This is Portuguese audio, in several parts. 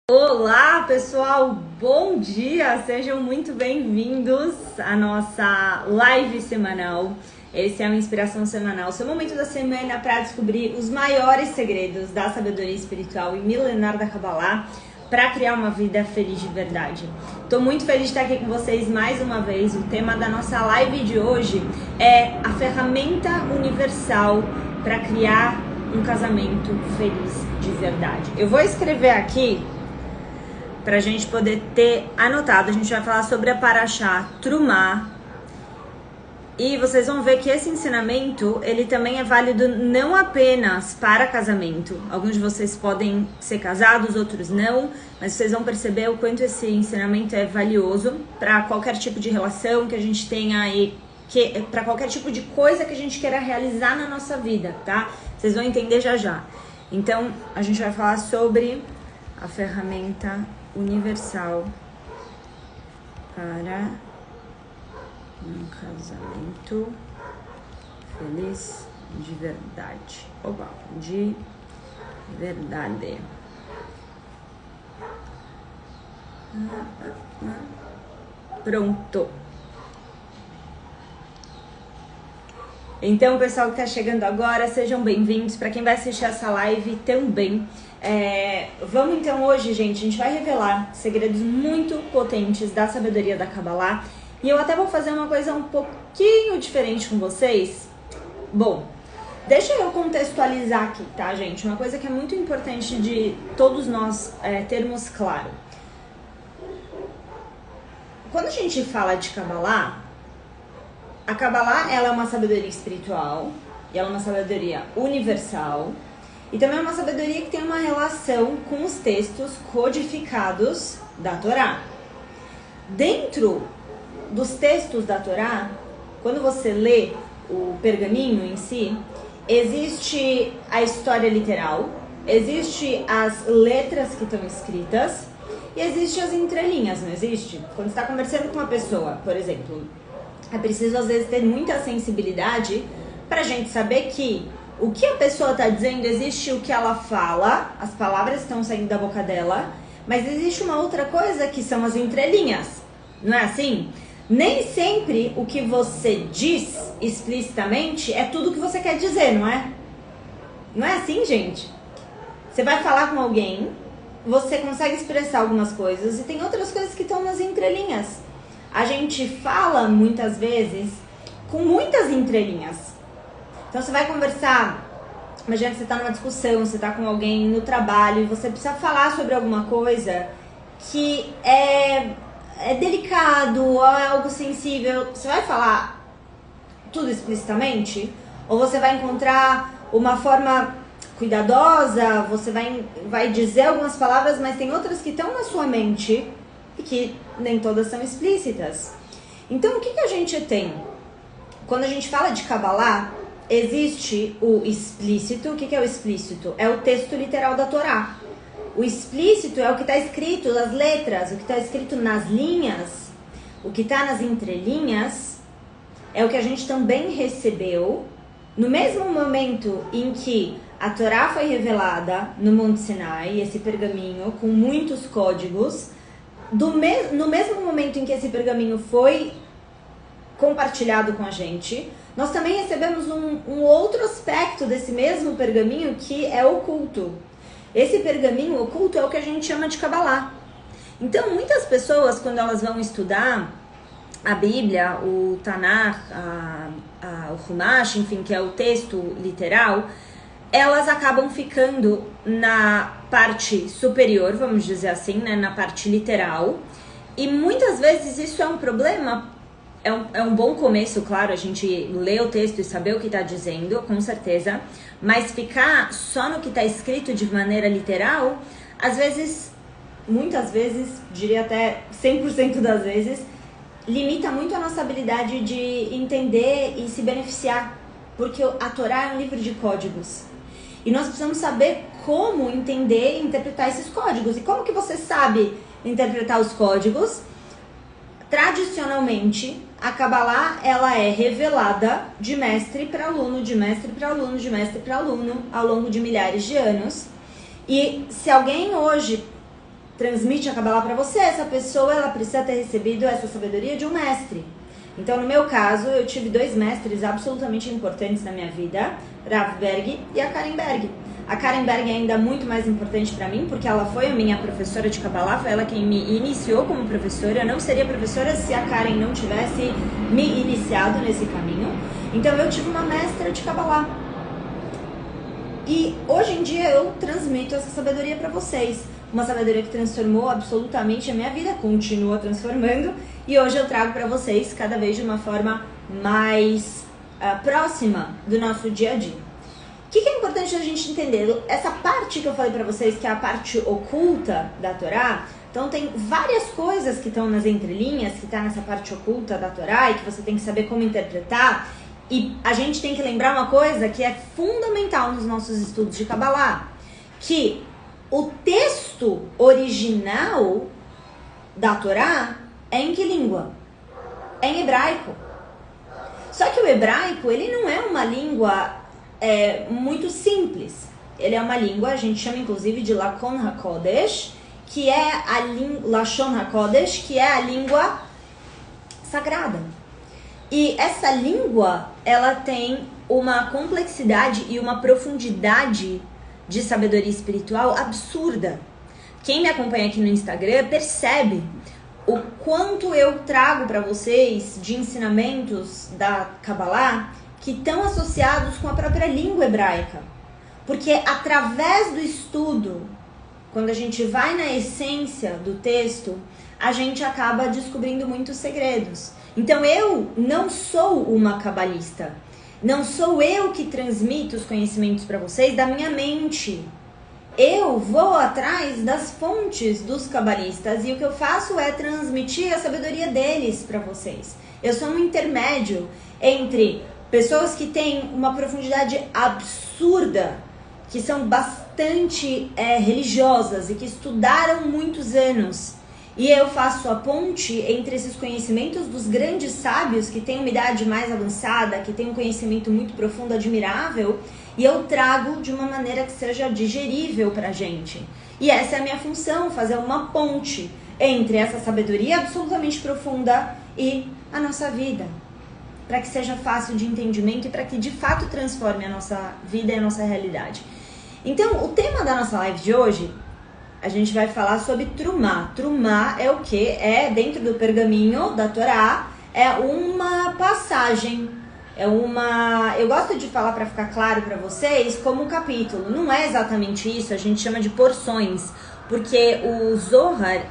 Olá pessoal, bom dia, sejam muito bem-vindos à nossa live semanal. Esse é uma inspiração semanal, seu momento da semana para descobrir os maiores segredos da sabedoria espiritual e milenar da Kabbalah para criar uma vida feliz de verdade. Estou muito feliz de estar aqui com vocês mais uma vez. O tema da nossa live de hoje é a ferramenta universal para criar um casamento feliz de verdade. Eu vou escrever aqui para a gente poder ter anotado. A gente vai falar sobre a Parashá Trumá. E vocês vão ver que esse ensinamento, ele também é válido não apenas para casamento. Alguns de vocês podem ser casados, outros não. Mas vocês vão perceber o quanto esse ensinamento é valioso para qualquer tipo de relação que a gente tenha e para qualquer tipo de coisa que a gente queira realizar na nossa vida, tá? Vocês vão entender já já. Então, a gente vai falar sobre a ferramenta universal para um casamento feliz de verdade. Opa, de verdade. Pronto. Então, pessoal que está chegando agora, sejam bem-vindos. Para quem vai assistir essa live também. Vamos então hoje, gente, a gente vai revelar segredos muito potentes da sabedoria da Kabbalah. E eu até vou fazer uma coisa um pouquinho diferente com vocês. Bom, deixa eu contextualizar aqui, tá, gente? Uma coisa que é muito importante de todos nós termos claro. Quando a gente fala de Kabbalah, a Kabbalah, ela é uma sabedoria espiritual, e ela é uma sabedoria universal, e também é uma sabedoria que tem uma relação com os textos codificados da Torá. Dentro dos textos da Torá, quando você lê o pergaminho em si, existe a história literal, existe as letras que estão escritas e existe as entrelinhas, não existe? Quando você está conversando com uma pessoa, por exemplo, é preciso às vezes ter muita sensibilidade para a gente saber que o que a pessoa está dizendo, existe o que ela fala, as palavras estão saindo da boca dela, mas existe uma outra coisa que são as entrelinhas, não é assim? Nem sempre o que você diz explicitamente é tudo o que você quer dizer, não é? Não é assim, gente? Você vai falar com alguém, você consegue expressar algumas coisas e tem outras coisas que estão nas entrelinhas. A gente fala muitas vezes com muitas entrelinhas. Então você vai conversar, imagina que você está numa discussão, você está com alguém no trabalho e você precisa falar sobre alguma coisa que é delicado ou é algo sensível. Você vai falar tudo explicitamente? Ou você vai encontrar uma forma cuidadosa, você vai dizer algumas palavras, mas tem outras que estão na sua mente e que nem todas são explícitas. Então o que a gente tem? Quando a gente fala de Kabbalah, existe o explícito. O que é o explícito? É o texto literal da Torá. O explícito é o que está escrito nas letras, o que está escrito nas linhas, o que está nas entrelinhas, é o que a gente também recebeu no mesmo momento em que a Torá foi revelada no Monte Sinai, esse pergaminho com muitos códigos. No mesmo momento em que esse pergaminho foi compartilhado com a gente, nós também recebemos um outro aspecto desse mesmo pergaminho que é oculto. Esse pergaminho oculto é o que a gente chama de Kabbalah. Então, muitas pessoas, quando elas vão estudar a Bíblia, o Tanakh, o Humash, enfim, que é o texto literal, elas acabam ficando na parte superior, vamos dizer assim, né, na parte literal. E muitas vezes isso é um problema. É um bom começo, claro, a gente ler o texto e saber o que está dizendo, com certeza. Mas ficar só no que está escrito de maneira literal, às vezes, muitas vezes, diria até 100% das vezes, limita muito a nossa habilidade de entender e se beneficiar. Porque a Torá é um livro de códigos. E nós precisamos saber como entender e interpretar esses códigos. E como que você sabe interpretar os códigos? Tradicionalmente, a Kabbalah, ela é revelada de mestre para aluno, de mestre para aluno, de mestre para aluno, ao longo de milhares de anos. E se alguém hoje transmite a Kabbalah para você, essa pessoa ela precisa ter recebido essa sabedoria de um mestre. Então, no meu caso, eu tive 2 mestres absolutamente importantes na minha vida, Rav Berg e a Karen Berg. A Karen Berg é ainda muito mais importante para mim, porque ela foi a minha professora de Kabbalah, foi ela quem me iniciou como professora. Eu não seria professora se a Karen não tivesse me iniciado nesse caminho. Então, eu tive uma mestra de Kabbalah. E hoje em dia eu transmito essa sabedoria para vocês. Uma sabedoria que transformou absolutamente a minha vida, continua transformando. E hoje eu trago para vocês cada vez de uma forma mais próxima do nosso dia a dia. O que é importante a gente entender? Essa parte que eu falei para vocês, que é a parte oculta da Torá, então tem várias coisas que estão nas entrelinhas, que está nessa parte oculta da Torá e que você tem que saber como interpretar. E a gente tem que lembrar uma coisa que é fundamental nos nossos estudos de Kabbalah, que o texto original da Torá é em que língua? É em hebraico. Só que o hebraico, ele não é uma língua muito simples. Ele é uma língua, a gente chama inclusive de Lashon HaKodesh, que é a Lashon HaKodesh, que é a língua sagrada. E essa língua, ela tem uma complexidade e uma profundidade de sabedoria espiritual absurda. Quem me acompanha aqui no Instagram percebe o quanto eu trago para vocês de ensinamentos da Kabbalah que estão associados com a própria língua hebraica. Porque através do estudo, quando a gente vai na essência do texto, a gente acaba descobrindo muitos segredos. Então eu não sou uma cabalista. Não sou eu que transmito os conhecimentos para vocês da minha mente. Eu vou atrás das fontes dos cabalistas e o que eu faço é transmitir a sabedoria deles para vocês. Eu sou um intermédio entre pessoas que têm uma profundidade absurda, que são bastante religiosas e que estudaram muitos anos. E eu faço a ponte entre esses conhecimentos dos grandes sábios, que têm uma idade mais avançada, que têm um conhecimento muito profundo, admirável, e eu trago de uma maneira que seja digerível pra gente. E essa é a minha função, fazer uma ponte entre essa sabedoria absolutamente profunda e a nossa vida, para que seja fácil de entendimento e para que de fato transforme a nossa vida e a nossa realidade. Então, o tema da nossa live de hoje, a gente vai falar sobre Trumá. Trumá é o que? É dentro do pergaminho da Torá, é uma passagem, eu gosto de falar para ficar claro para vocês como um capítulo. Não é exatamente isso, a gente chama de porções, porque o Zohar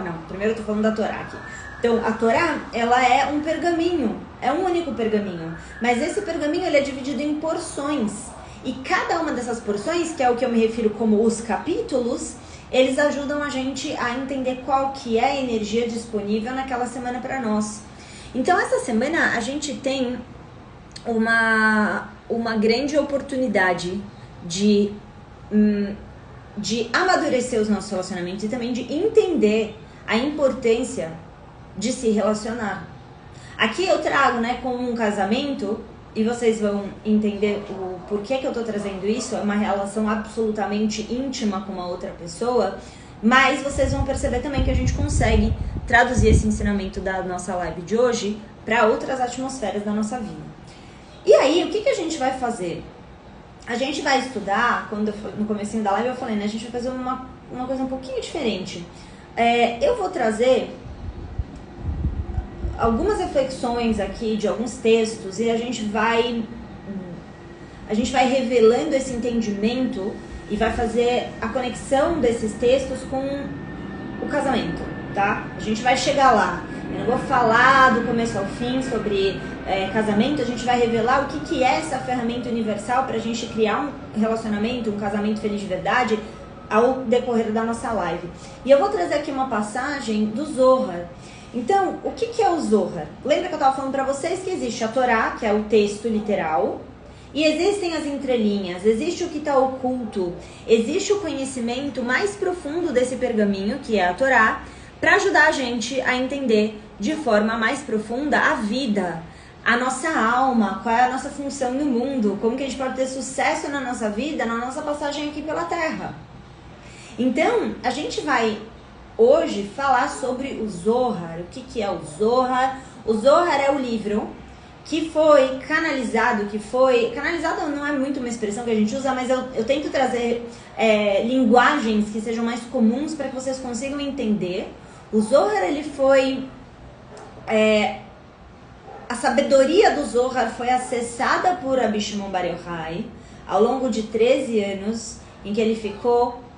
não, primeiro eu tô falando da Torá aqui. Então, a Torá, ela é um pergaminho, é um único pergaminho, mas esse pergaminho ele é dividido em porções. E cada uma dessas porções, que é o que eu me refiro como os capítulos, eles ajudam a gente a entender qual que é a energia disponível naquela semana para nós. Então, essa semana a gente tem uma grande oportunidade de amadurecer os nossos relacionamentos e também de entender a importância de se relacionar. Aqui eu trago, como um casamento, e vocês vão entender o porquê que eu tô trazendo isso, é uma relação absolutamente íntima com uma outra pessoa, mas vocês vão perceber também que a gente consegue traduzir esse ensinamento da nossa live de hoje para outras atmosferas da nossa vida. E aí, o que a gente vai fazer? A gente vai estudar, no comecinho da live eu falei, a gente vai fazer uma coisa um pouquinho diferente. Eu vou trazer algumas reflexões aqui de alguns textos e a gente vai revelando esse entendimento e vai fazer a conexão desses textos com o casamento, tá? A gente vai chegar lá. Eu não vou falar do começo ao fim sobre casamento, a gente vai revelar o que é essa ferramenta universal para a gente criar um relacionamento, um casamento feliz de verdade ao decorrer da nossa live. E eu vou trazer aqui uma passagem do Zohar. Então, o que é o Zohar? Lembra que eu estava falando para vocês que existe a Torá, que é o texto literal, e existem as entrelinhas, existe o que está oculto, existe o conhecimento mais profundo desse pergaminho, que é a Torá, para ajudar a gente a entender de forma mais profunda a vida, a nossa alma, qual é a nossa função no mundo, como que a gente pode ter sucesso na nossa vida, na nossa passagem aqui pela Terra. Então, a gente vai hoje falar sobre o Zohar. O que é o Zohar? O Zohar é o livro que foi canalizado, canalizado não é muito uma expressão que a gente usa, mas eu tento trazer linguagens que sejam mais comuns para que vocês consigam entender. O Zohar, ele foi... a sabedoria do Zohar foi acessada por Rabbi Shimon Bar Yochai ao longo de 13 anos, em que ele ficou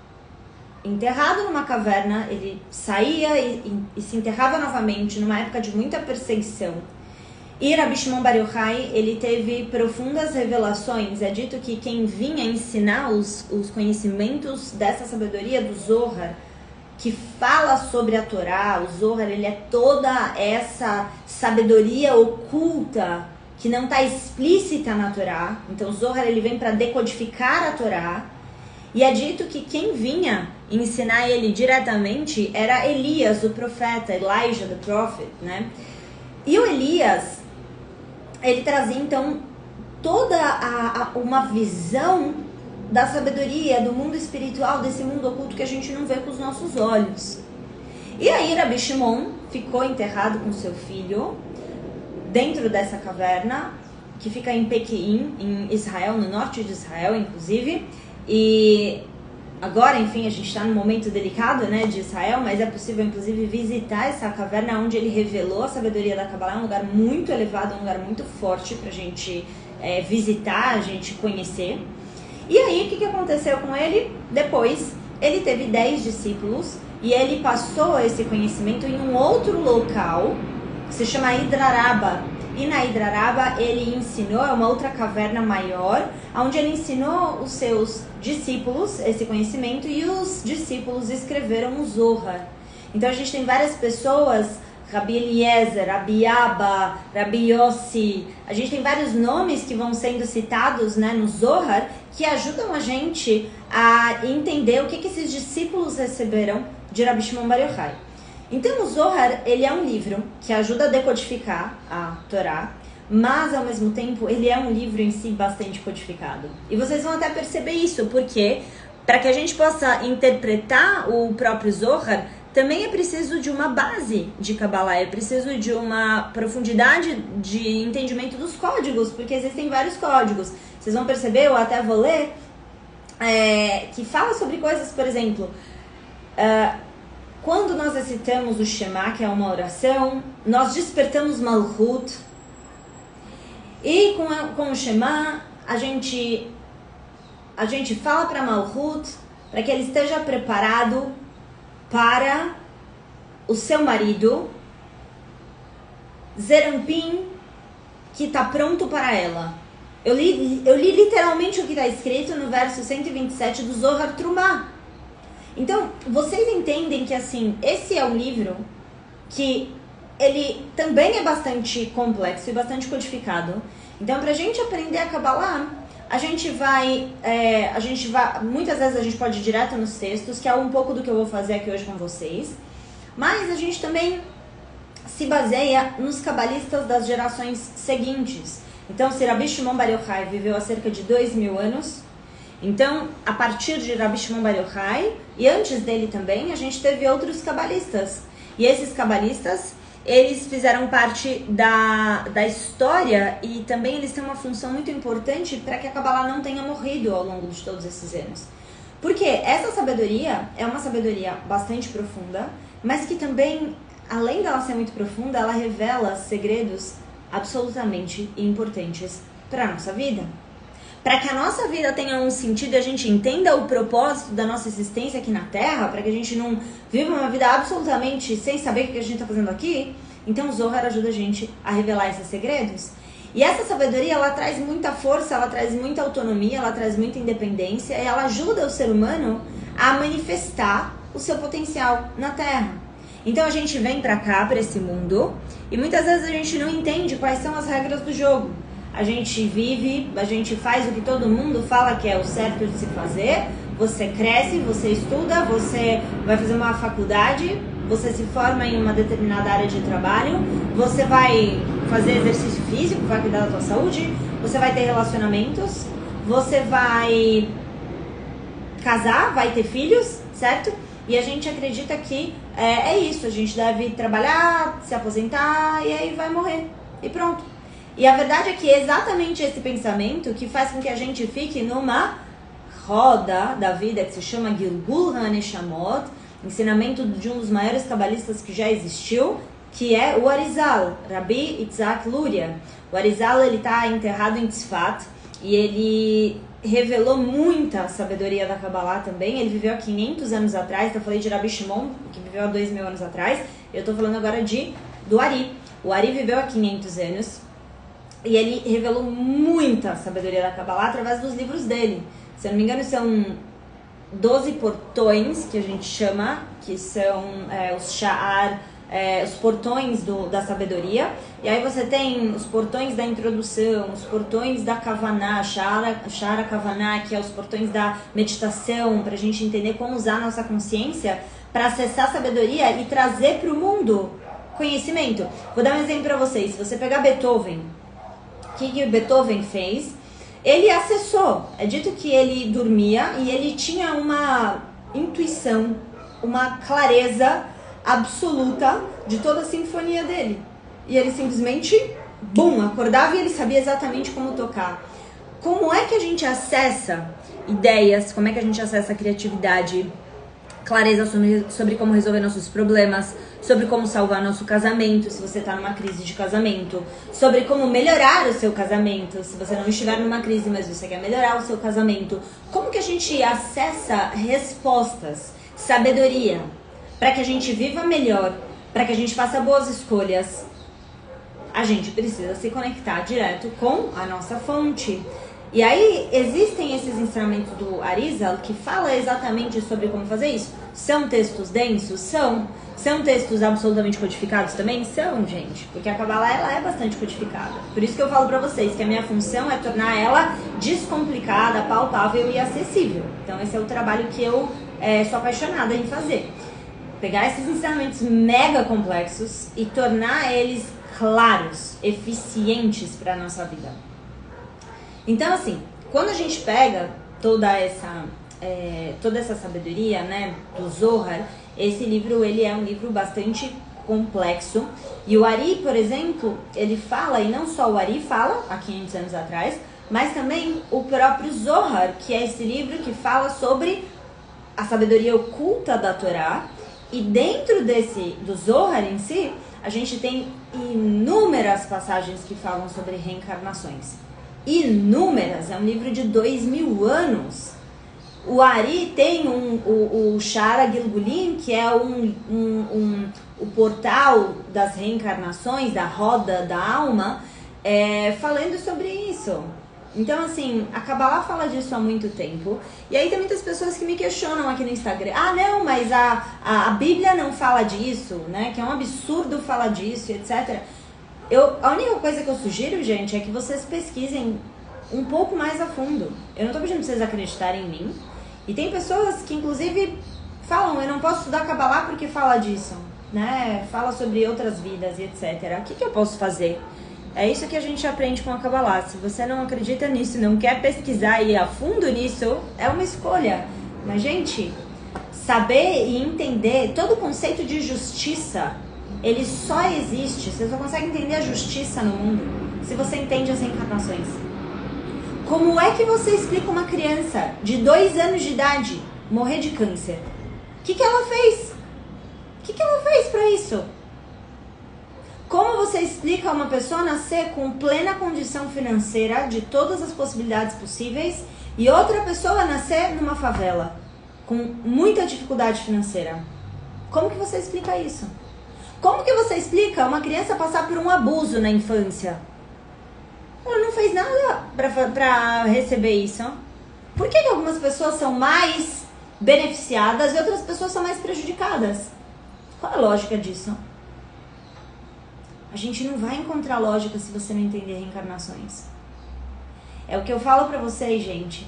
enterrado numa caverna, ele saía e se enterrava novamente numa época de muita perseguição. E Rabbi Shimon Bar Yochai, ele teve profundas revelações. É dito que quem vinha ensinar os conhecimentos dessa sabedoria do Zohar, que fala sobre a Torá, o Zohar, ele é toda essa sabedoria oculta que não está explícita na Torá. Então o Zohar, ele vem para decodificar a Torá. E é dito que quem vinha ensinar ele diretamente era Elias, o profeta, Elijah, the prophet, né? E o Elias, ele trazia então toda uma visão da sabedoria, do mundo espiritual, desse mundo oculto que a gente não vê com os nossos olhos. E aí Rabbi Shimon ficou enterrado com seu filho dentro dessa caverna, que fica em Pequim, em Israel, no norte de Israel, inclusive. E agora, enfim, a gente está num momento delicado, né, de Israel, mas é possível, inclusive, visitar essa caverna onde ele revelou a sabedoria da Kabbalah. É um lugar muito elevado, um lugar muito forte para a gente visitar, a gente conhecer. E aí, o que aconteceu com ele? Depois, ele teve 10 discípulos e ele passou esse conhecimento em um outro local, que se chama Hidraraba. E na Hidraraba ele ensinou, é uma outra caverna maior, onde ele ensinou os seus discípulos esse conhecimento, e os discípulos escreveram o Zohar. Então a gente tem várias pessoas, Rabi Eliezer, Rabi Abba, Rabi Yossi, a gente tem vários nomes que vão sendo citados, né, no Zohar, que ajudam a gente a entender o que esses discípulos receberam de Rabbi Shimon Bar Yochai. Então o Zohar, ele é um livro que ajuda a decodificar a Torá, mas ao mesmo tempo ele é um livro em si bastante codificado. E vocês vão até perceber isso, porque para que a gente possa interpretar o próprio Zohar, também é preciso de uma base de Kabbalah, é preciso de uma profundidade de entendimento dos códigos, porque existem vários códigos. Vocês vão perceber, eu até vou ler, que fala sobre coisas, por exemplo... quando nós recitamos o Shema, que é uma oração, nós despertamos Malchut. E com o Shema, a gente fala para Malchut, para que ele esteja preparado para o seu marido, Zerampim, que está pronto para ela. Eu li literalmente o que está escrito no verso 127 do Zohar Trumah. Então, vocês entendem que, assim, esse é um livro que ele também é bastante complexo e bastante codificado. Então, pra gente aprender a Kabbalah, a gente vai, muitas vezes a gente pode ir direto nos textos, que é um pouco do que eu vou fazer aqui hoje com vocês, mas a gente também se baseia nos cabalistas das gerações seguintes. Então, se Rabbi Shimon Bar Yochai viveu há cerca de 2000 anos, então, a partir de Rabbi Shimon Bar Yochai, e antes dele também, a gente teve outros cabalistas. E esses cabalistas, eles fizeram parte da história, e também eles têm uma função muito importante para que a Kabbalah não tenha morrido ao longo de todos esses anos. Porque essa sabedoria é uma sabedoria bastante profunda, mas que também, além dela ser muito profunda, ela revela segredos absolutamente importantes para a nossa vida. Para que a nossa vida tenha um sentido e a gente entenda o propósito da nossa existência aqui na Terra, para que a gente não viva uma vida absolutamente sem saber o que a gente está fazendo aqui, então o Zohar ajuda a gente a revelar esses segredos. E essa sabedoria, ela traz muita força, ela traz muita autonomia, ela traz muita independência, e ela ajuda o ser humano a manifestar o seu potencial na Terra. Então a gente vem para cá, para esse mundo, e muitas vezes a gente não entende quais são as regras do jogo. A gente vive, a gente faz o que todo mundo fala que é o certo de se fazer. Você cresce, você estuda, você vai fazer uma faculdade, você se forma em uma determinada área de trabalho, você vai fazer exercício físico, vai cuidar da tua saúde, você vai ter relacionamentos, você vai casar, vai ter filhos, certo? E a gente acredita que é isso, a gente deve trabalhar, se aposentar e aí vai morrer. E pronto. E a verdade é que é exatamente esse pensamento que faz com que a gente fique numa roda da vida que se chama Gilgul HaNeshamot, ensinamento de um dos maiores cabalistas que já existiu, que é o Arizal, Rabbi Yitzhak Luria. O Arizal, ele está enterrado em Tzfat e ele revelou muita sabedoria da Kabbalah também. Ele viveu há 500 anos atrás, eu falei de Rabbi Shimon, que viveu há 2000 anos atrás, eu estou falando agora do Ari. O Ari viveu há 500 anos e ele revelou muita sabedoria da Kabbalah através dos livros dele. Se eu não me engano, são 12 portões, que a gente chama, que são os Sha'ar, os portões da sabedoria. E aí você tem os portões da introdução, os portões da Kavaná, Sha'ar Kavaná, que é os portões da meditação, para a gente entender como usar a nossa consciência para acessar a sabedoria e trazer para o mundo conhecimento. Vou dar um exemplo para vocês. Se você pegar Beethoven, o que Beethoven fez? Ele acessou. É dito que ele dormia e ele tinha uma intuição, uma clareza absoluta de toda a sinfonia dele. E ele simplesmente, acordava e ele sabia exatamente como tocar. Como é que a gente acessa ideias? Como é que a gente acessa a criatividade? Clareza sobre como resolver nossos problemas, sobre como salvar nosso casamento, se você está numa crise de casamento, sobre como melhorar o seu casamento, se você não estiver numa crise, mas você quer melhorar o seu casamento. Como que a gente acessa respostas, sabedoria, para que a gente viva melhor, para que a gente faça boas escolhas? A gente precisa se conectar direto com a nossa fonte. E aí, existem esses ensinamentos do Arizal que fala exatamente sobre como fazer isso. São textos densos? São. São textos absolutamente codificados também? São, gente. Porque a Kabbalah, ela é bastante codificada. Por isso que eu falo pra vocês que a minha função é tornar ela descomplicada, palpável e acessível. Então, esse é o trabalho que eu sou apaixonada em fazer. Pegar esses ensinamentos mega complexos e tornar eles claros, eficientes para a nossa vida. Então, assim, quando a gente pega toda essa sabedoria, né, do Zohar, esse livro, ele é um livro bastante complexo. E o Ari, por exemplo, ele fala, e não só o Ari fala, há 500 anos atrás, mas também o próprio Zohar, que é esse livro que fala sobre a sabedoria oculta da Torá. E dentro do Zohar em si, a gente tem inúmeras passagens que falam sobre reencarnações. Inúmeras, é um livro de 2000 anos. O Ari tem o Shara Gilgulim, que é o portal das reencarnações, da roda da alma, falando sobre isso. Então, assim, a Kabbalah fala disso há muito tempo. E aí tem muitas pessoas que me questionam aqui no Instagram. Ah, não, mas a Bíblia não fala disso, né? Que é um absurdo falar disso, etc. A única coisa que eu sugiro, gente, é que vocês pesquisem um pouco mais a fundo. Eu não tô pedindo pra vocês acreditarem em mim. E tem pessoas que, inclusive, falam, eu não posso estudar Kabbalah porque fala disso, né? Fala sobre outras vidas e etc. O que eu posso fazer? É isso que a gente aprende com a Kabbalah. Se você não acredita nisso, não quer pesquisar e ir a fundo nisso, é uma escolha. Mas, gente, saber e entender todo o conceito de justiça, ele só existe, você só consegue entender a justiça no mundo se você entende as reencarnações. Como é que você explica uma criança de 2 anos de idade morrer de câncer? O que ela fez? O que ela fez pra isso? Como você explica uma pessoa nascer com plena condição financeira de todas as possibilidades possíveis e outra pessoa nascer numa favela com muita dificuldade financeira? Como que você explica isso? Como que você explica uma criança passar por um abuso na infância? Ela não fez nada pra receber isso. Por que algumas pessoas são mais beneficiadas e outras pessoas são mais prejudicadas? Qual é a lógica disso? A gente não vai encontrar lógica se você não entender reencarnações. É o que eu falo pra vocês, gente.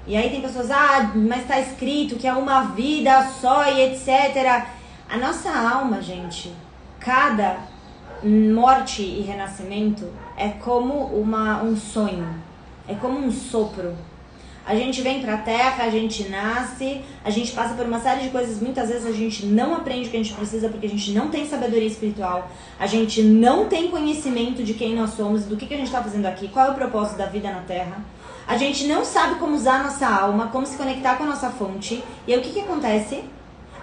E aí tem pessoas, mas tá escrito que é uma vida só e etc. A nossa alma, gente, cada morte e renascimento é como um sonho. É como um sopro. A gente vem pra Terra, a gente nasce, a gente passa por uma série de coisas, muitas vezes a gente não aprende o que a gente precisa porque a gente não tem sabedoria espiritual, a gente não tem conhecimento de quem nós somos, do que a gente tá fazendo aqui, qual é o propósito da vida na Terra. A gente não sabe como usar a nossa alma, como se conectar com a nossa fonte. E aí o que acontece?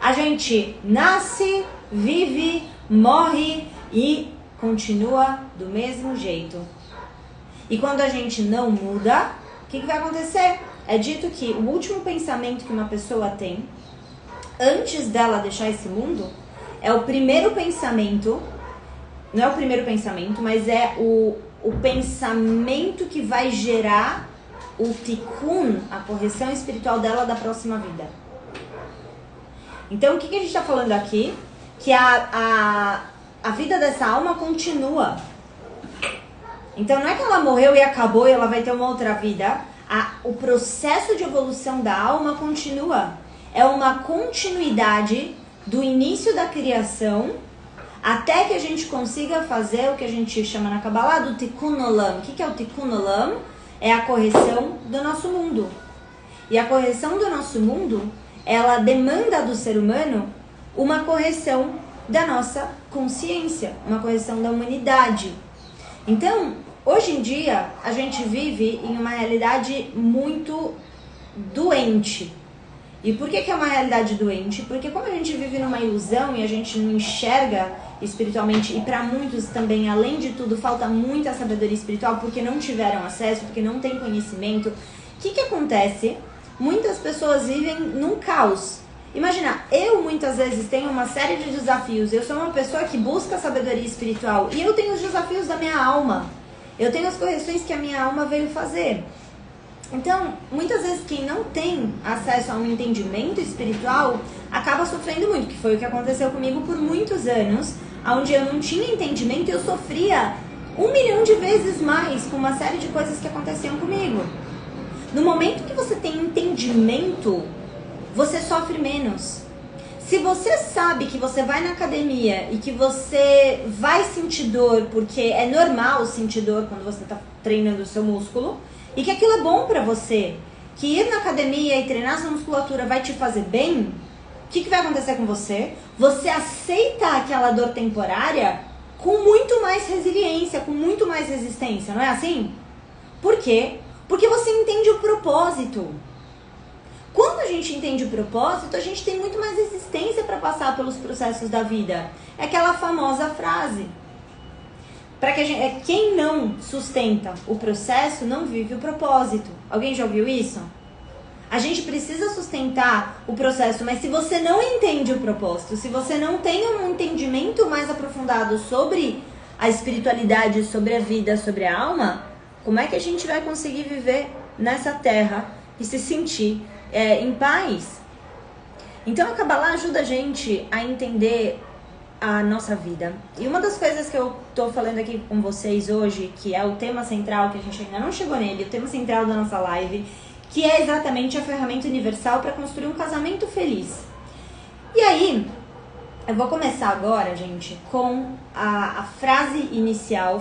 A gente nasce, vive, morre e continua do mesmo jeito. E quando a gente não muda, o que vai acontecer? É dito que o último pensamento que uma pessoa tem, antes dela deixar esse mundo, é o primeiro pensamento, não é o primeiro pensamento, mas é o pensamento que vai gerar o tikkun, a correção espiritual dela da próxima vida. Então, o que a gente está falando aqui? Que a vida dessa alma continua. Então, não é que ela morreu e acabou e ela vai ter uma outra vida. O processo de evolução da alma continua. É uma continuidade do início da criação até que a gente consiga fazer o que a gente chama na Kabbalah do Tikkun Olam. O que é o Tikkun Olam? É a correção do nosso mundo. E a correção do nosso mundo, ela demanda do ser humano uma correção da nossa consciência, uma correção da humanidade. Então, hoje em dia, a gente vive em uma realidade muito doente. E por que é uma realidade doente? Porque como a gente vive numa ilusão e a gente não enxerga espiritualmente, e para muitos também, além de tudo, falta muita sabedoria espiritual porque não tiveram acesso, porque não tem conhecimento. O que acontece? Muitas pessoas vivem num caos. Imagina, eu muitas vezes tenho uma série de desafios, eu sou uma pessoa que busca sabedoria espiritual e eu tenho os desafios da minha alma. Eu tenho as correções que a minha alma veio fazer. Então, muitas vezes quem não tem acesso a um entendimento espiritual acaba sofrendo muito, que foi o que aconteceu comigo por muitos anos, onde eu não tinha entendimento e eu sofria 1 milhão de vezes mais com uma série de coisas que aconteciam comigo. No momento que você tem entendimento, você sofre menos. Se você sabe que você vai na academia e que você vai sentir dor, porque é normal sentir dor quando você está treinando o seu músculo, e que aquilo é bom para você, que ir na academia e treinar sua musculatura vai te fazer bem, o que vai acontecer com você? Você aceita aquela dor temporária com muito mais resiliência, com muito mais resistência, não é assim? Por quê? Porque você entende o propósito. Quando a gente entende o propósito, a gente tem muito mais resistência para passar pelos processos da vida. É aquela famosa frase. Quem não sustenta o processo não vive o propósito. Alguém já ouviu isso? A gente precisa sustentar o processo, mas se você não entende o propósito, se você não tem um entendimento mais aprofundado sobre a espiritualidade, sobre a vida, sobre a alma, como é que a gente vai conseguir viver nessa terra e se sentir em paz? Então a Kabbalah ajuda a gente a entender a nossa vida. E uma das coisas que eu tô falando aqui com vocês hoje, que é o tema central, que a gente ainda não chegou nele, o tema central da nossa live, que é exatamente a ferramenta universal para construir um casamento feliz. E aí, eu vou começar agora, gente, com a frase inicial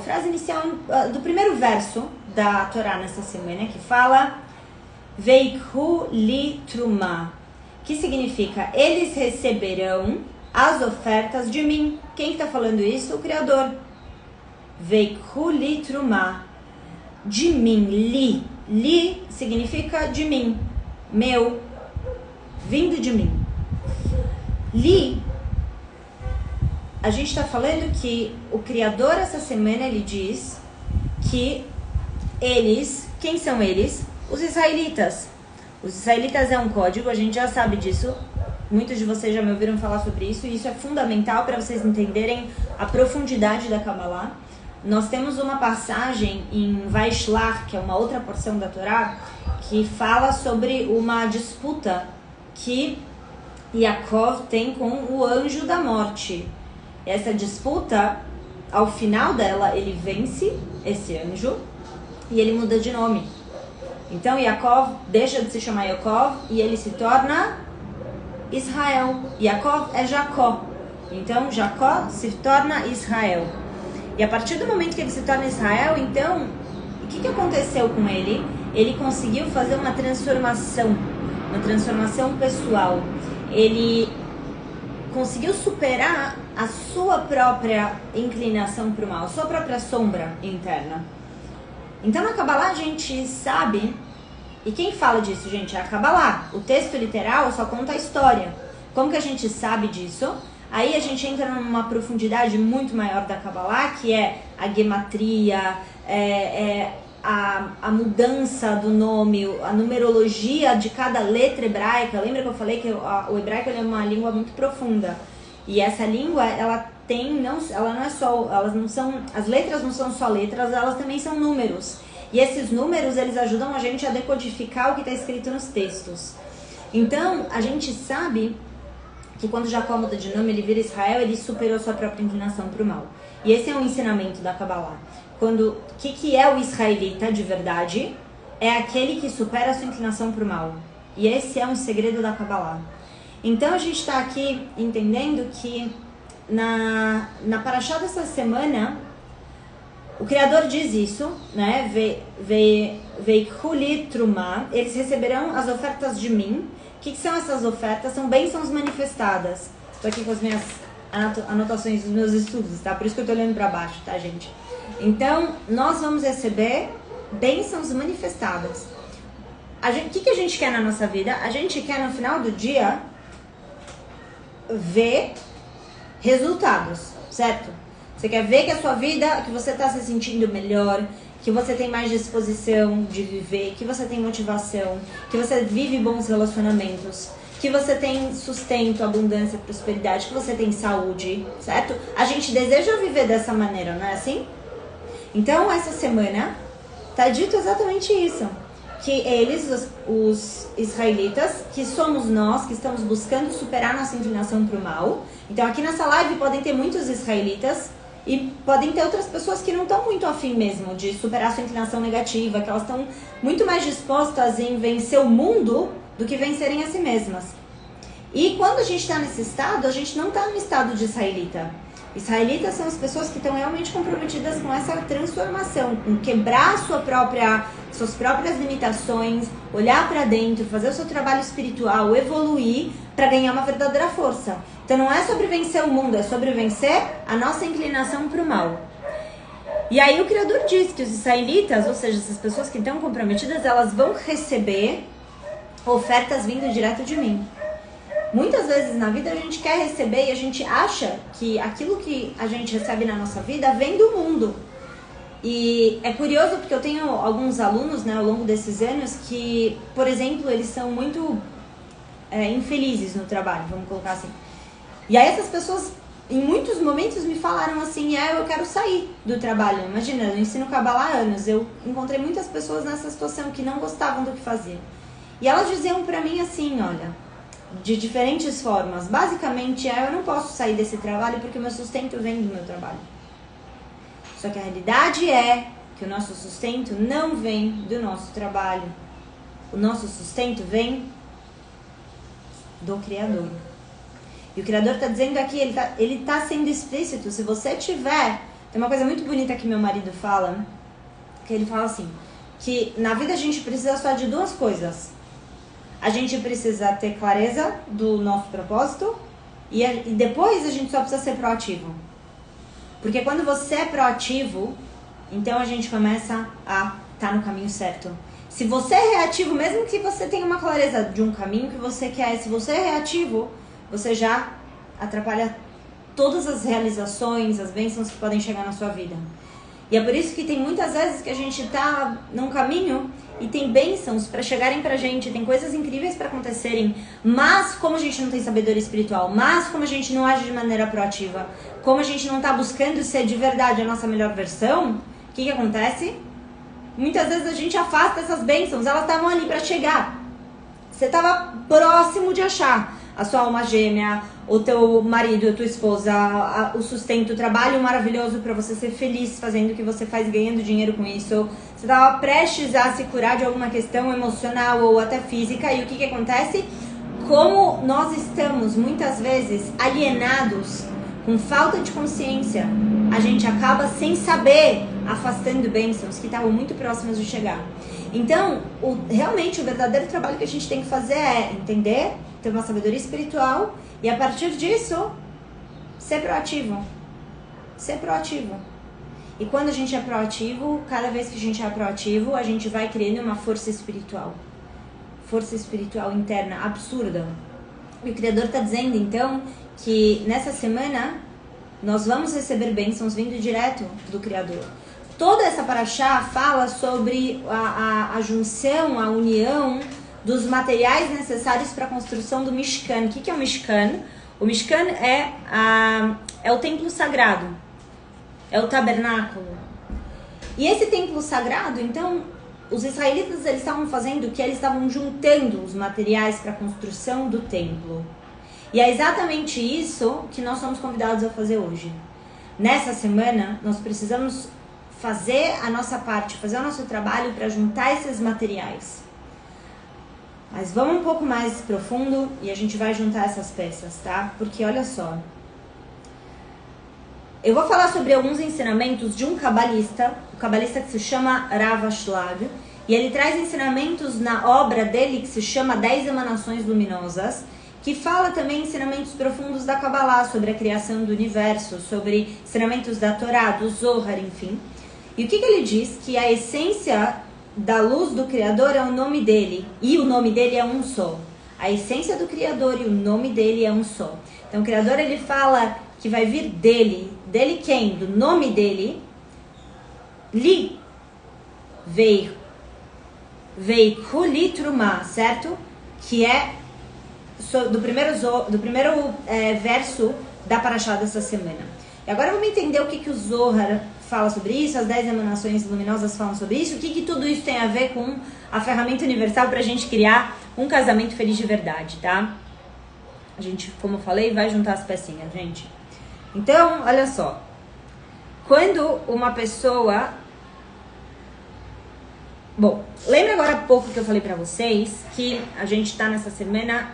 do primeiro verso da Torá nessa semana, que fala Veikhu li truma, que significa eles receberão as ofertas de mim. Quem está falando isso? O Criador. Veikhu li truma, de mim, li. Li significa de mim, meu, vindo de mim. Li, a gente está falando que o Criador essa semana ele diz que eles, quem são eles? Os israelitas. Os israelitas é um código, a gente já sabe disso. Muitos de vocês já me ouviram falar sobre isso e isso é fundamental para vocês entenderem a profundidade da Kabbalah. Nós temos uma passagem em Vaishlach, que é uma outra porção da Torá, que fala sobre uma disputa que Yaakov tem com o anjo da morte. Essa disputa, ao final dela, ele vence esse anjo e ele muda de nome. Então Yaakov deixa de se chamar Yaakov e ele se torna Israel. Yaakov é Jacó. Então Jacó se torna Israel. E a partir do momento que ele se torna Israel, então, o que aconteceu com ele? ele conseguiu fazer uma transformação pessoal. Ele conseguiu superar a sua própria inclinação para o mal, a sua própria sombra interna. Então na Kabbalah a gente sabe, e quem fala disso, gente, é a Kabbalah. O texto literal só conta a história. Como que a gente sabe disso? Aí a gente entra numa profundidade muito maior da Kabbalah, que é a gematria, a mudança do nome, a numerologia de cada letra hebraica. Lembra que eu falei que o hebraico é uma língua muito profunda? E essa língua, ela não é só, as letras não são só letras, elas também são números. E esses números, eles ajudam a gente a decodificar o que está escrito nos textos. Então, a gente sabe que quando Jacó muda de nome, ele vira Israel, ele superou sua própria inclinação para o mal. E esse é um ensinamento da Kabbalah. O que é o israelita de verdade? É aquele que supera a sua inclinação para o mal. E esse é um segredo da Kabbalah. Então a gente está aqui entendendo que na Parashá dessa semana, o Criador diz isso, né? Veikuli Trumá, eles receberão as ofertas de mim. O que são essas ofertas? São bênçãos manifestadas. Estou aqui com as minhas anotações dos meus estudos, tá? Por isso que eu estou olhando para baixo, tá, gente? Então, nós vamos receber bênçãos manifestadas. O que a gente quer na nossa vida? A gente quer, no final do dia, ver resultados, certo? Você quer ver que a sua vida, que você está se sentindo melhor, que você tem mais disposição de viver, que você tem motivação, que você vive bons relacionamentos, que você tem sustento, abundância, prosperidade, que você tem saúde, certo? A gente deseja viver dessa maneira, não é assim? Então, essa semana, tá dito exatamente isso. Que eles, os israelitas, que somos nós, que estamos buscando superar nossa inclinação para o mal. Então, aqui nessa live podem ter muitos israelitas e podem ter outras pessoas que não estão muito afim mesmo de superar sua inclinação negativa, que elas estão muito mais dispostas em vencer o mundo do que vencerem a si mesmas. E quando a gente está nesse estado, a gente não está no estado de israelita. Israelitas são as pessoas que estão realmente comprometidas com essa transformação, com quebrar suas próprias limitações, olhar para dentro, fazer o seu trabalho espiritual, evoluir para ganhar uma verdadeira força. Então não é sobre vencer o mundo, é sobre vencer a nossa inclinação para o mal. E aí o Criador diz que os israelitas, ou seja, essas pessoas que estão comprometidas, elas vão receber ofertas vindo direto de mim. Muitas vezes na vida a gente quer receber e a gente acha que aquilo que a gente recebe na nossa vida vem do mundo. E é curioso porque eu tenho alguns alunos, né, ao longo desses anos que, por exemplo, eles são muito infelizes no trabalho, vamos colocar assim. E aí essas pessoas, em muitos momentos, me falaram assim, eu quero sair do trabalho. Imagina, eu ensino Kabbalah há anos, eu encontrei muitas pessoas nessa situação que não gostavam do que faziam. E elas diziam pra mim assim, olha, de diferentes formas. Basicamente, eu não posso sair desse trabalho porque o meu sustento vem do meu trabalho. Só que a realidade é que o nosso sustento não vem do nosso trabalho. O nosso sustento vem do Criador. E o Criador está dizendo aqui, ele tá sendo explícito. Se você tiver... Tem uma coisa muito bonita que meu marido fala, que ele fala assim, que na vida a gente precisa só de duas coisas. A gente precisa ter clareza do nosso propósito e depois a gente só precisa ser proativo. Porque quando você é proativo, então a gente começa a estar no caminho certo. Se você é reativo, mesmo que você tenha uma clareza de um caminho que você quer, se você é reativo, você já atrapalha todas as realizações, as bênçãos que podem chegar na sua vida. E é por isso que tem muitas vezes que a gente tá num caminho e tem bênçãos para chegarem pra gente, tem coisas incríveis para acontecerem, mas como a gente não tem sabedoria espiritual, mas como a gente não age de maneira proativa, como a gente não tá buscando ser de verdade a nossa melhor versão, o que acontece? Muitas vezes a gente afasta essas bênçãos, elas estavam ali para chegar. Você estava próximo de achar a sua alma gêmea, o teu marido, a tua esposa, o sustento, o trabalho maravilhoso para você ser feliz fazendo o que você faz, ganhando dinheiro com isso. Você estava prestes a se curar de alguma questão emocional ou até física. E o que acontece? Como nós estamos muitas vezes alienados com falta de consciência, a gente acaba sem saber afastando bênçãos que estavam muito próximas de chegar. Então, realmente o verdadeiro trabalho que a gente tem que fazer é entender, ter uma sabedoria espiritual e a partir disso, ser proativo. Ser proativo. E quando a gente é proativo, cada vez que a gente é proativo, a gente vai criando uma força espiritual. Força espiritual interna absurda. E o Criador está dizendo, então, que nessa semana nós vamos receber bênçãos vindo direto do Criador. Toda essa paraxá fala sobre a junção, a união dos materiais necessários para a construção do Mishkan. O que é o Mishkan? O Mishkan é o templo sagrado, é o tabernáculo. E esse templo sagrado, então, os israelitas eles estavam fazendo o que? Eles estavam juntando os materiais para a construção do templo. E é exatamente isso que nós somos convidados a fazer hoje. Nessa semana, nós precisamos fazer a nossa parte, fazer o nosso trabalho para juntar esses materiais. Mas vamos um pouco mais profundo e a gente vai juntar essas peças, tá? Porque olha só. Eu vou falar sobre alguns ensinamentos de um cabalista, o cabalista que se chama Rav Ashlag, e ele traz ensinamentos na obra dele que se chama 10 Emanações Luminosas, que fala também ensinamentos profundos da Kabbalah, sobre a criação do universo, sobre ensinamentos da Torá, do Zohar, enfim. E o que ele diz? Que a essência da luz do Criador é o nome dele, e o nome dele é um só. A essência do Criador e o nome dele é um só. Então o Criador ele fala que vai vir dele. Dele quem? Do nome dele. Li veio Kulitruma, certo? Que é do primeiro verso da paraxá dessa semana. E agora vamos entender o que o Zohar fala sobre isso, as 10 emanações luminosas falam sobre isso, o que tudo isso tem a ver com a ferramenta universal para a gente criar um casamento feliz de verdade, tá? A gente, como eu falei, vai juntar as pecinhas, gente. Então, olha só. Quando uma pessoa... Bom, lembra agora há pouco que eu falei pra vocês que a gente tá nessa semana,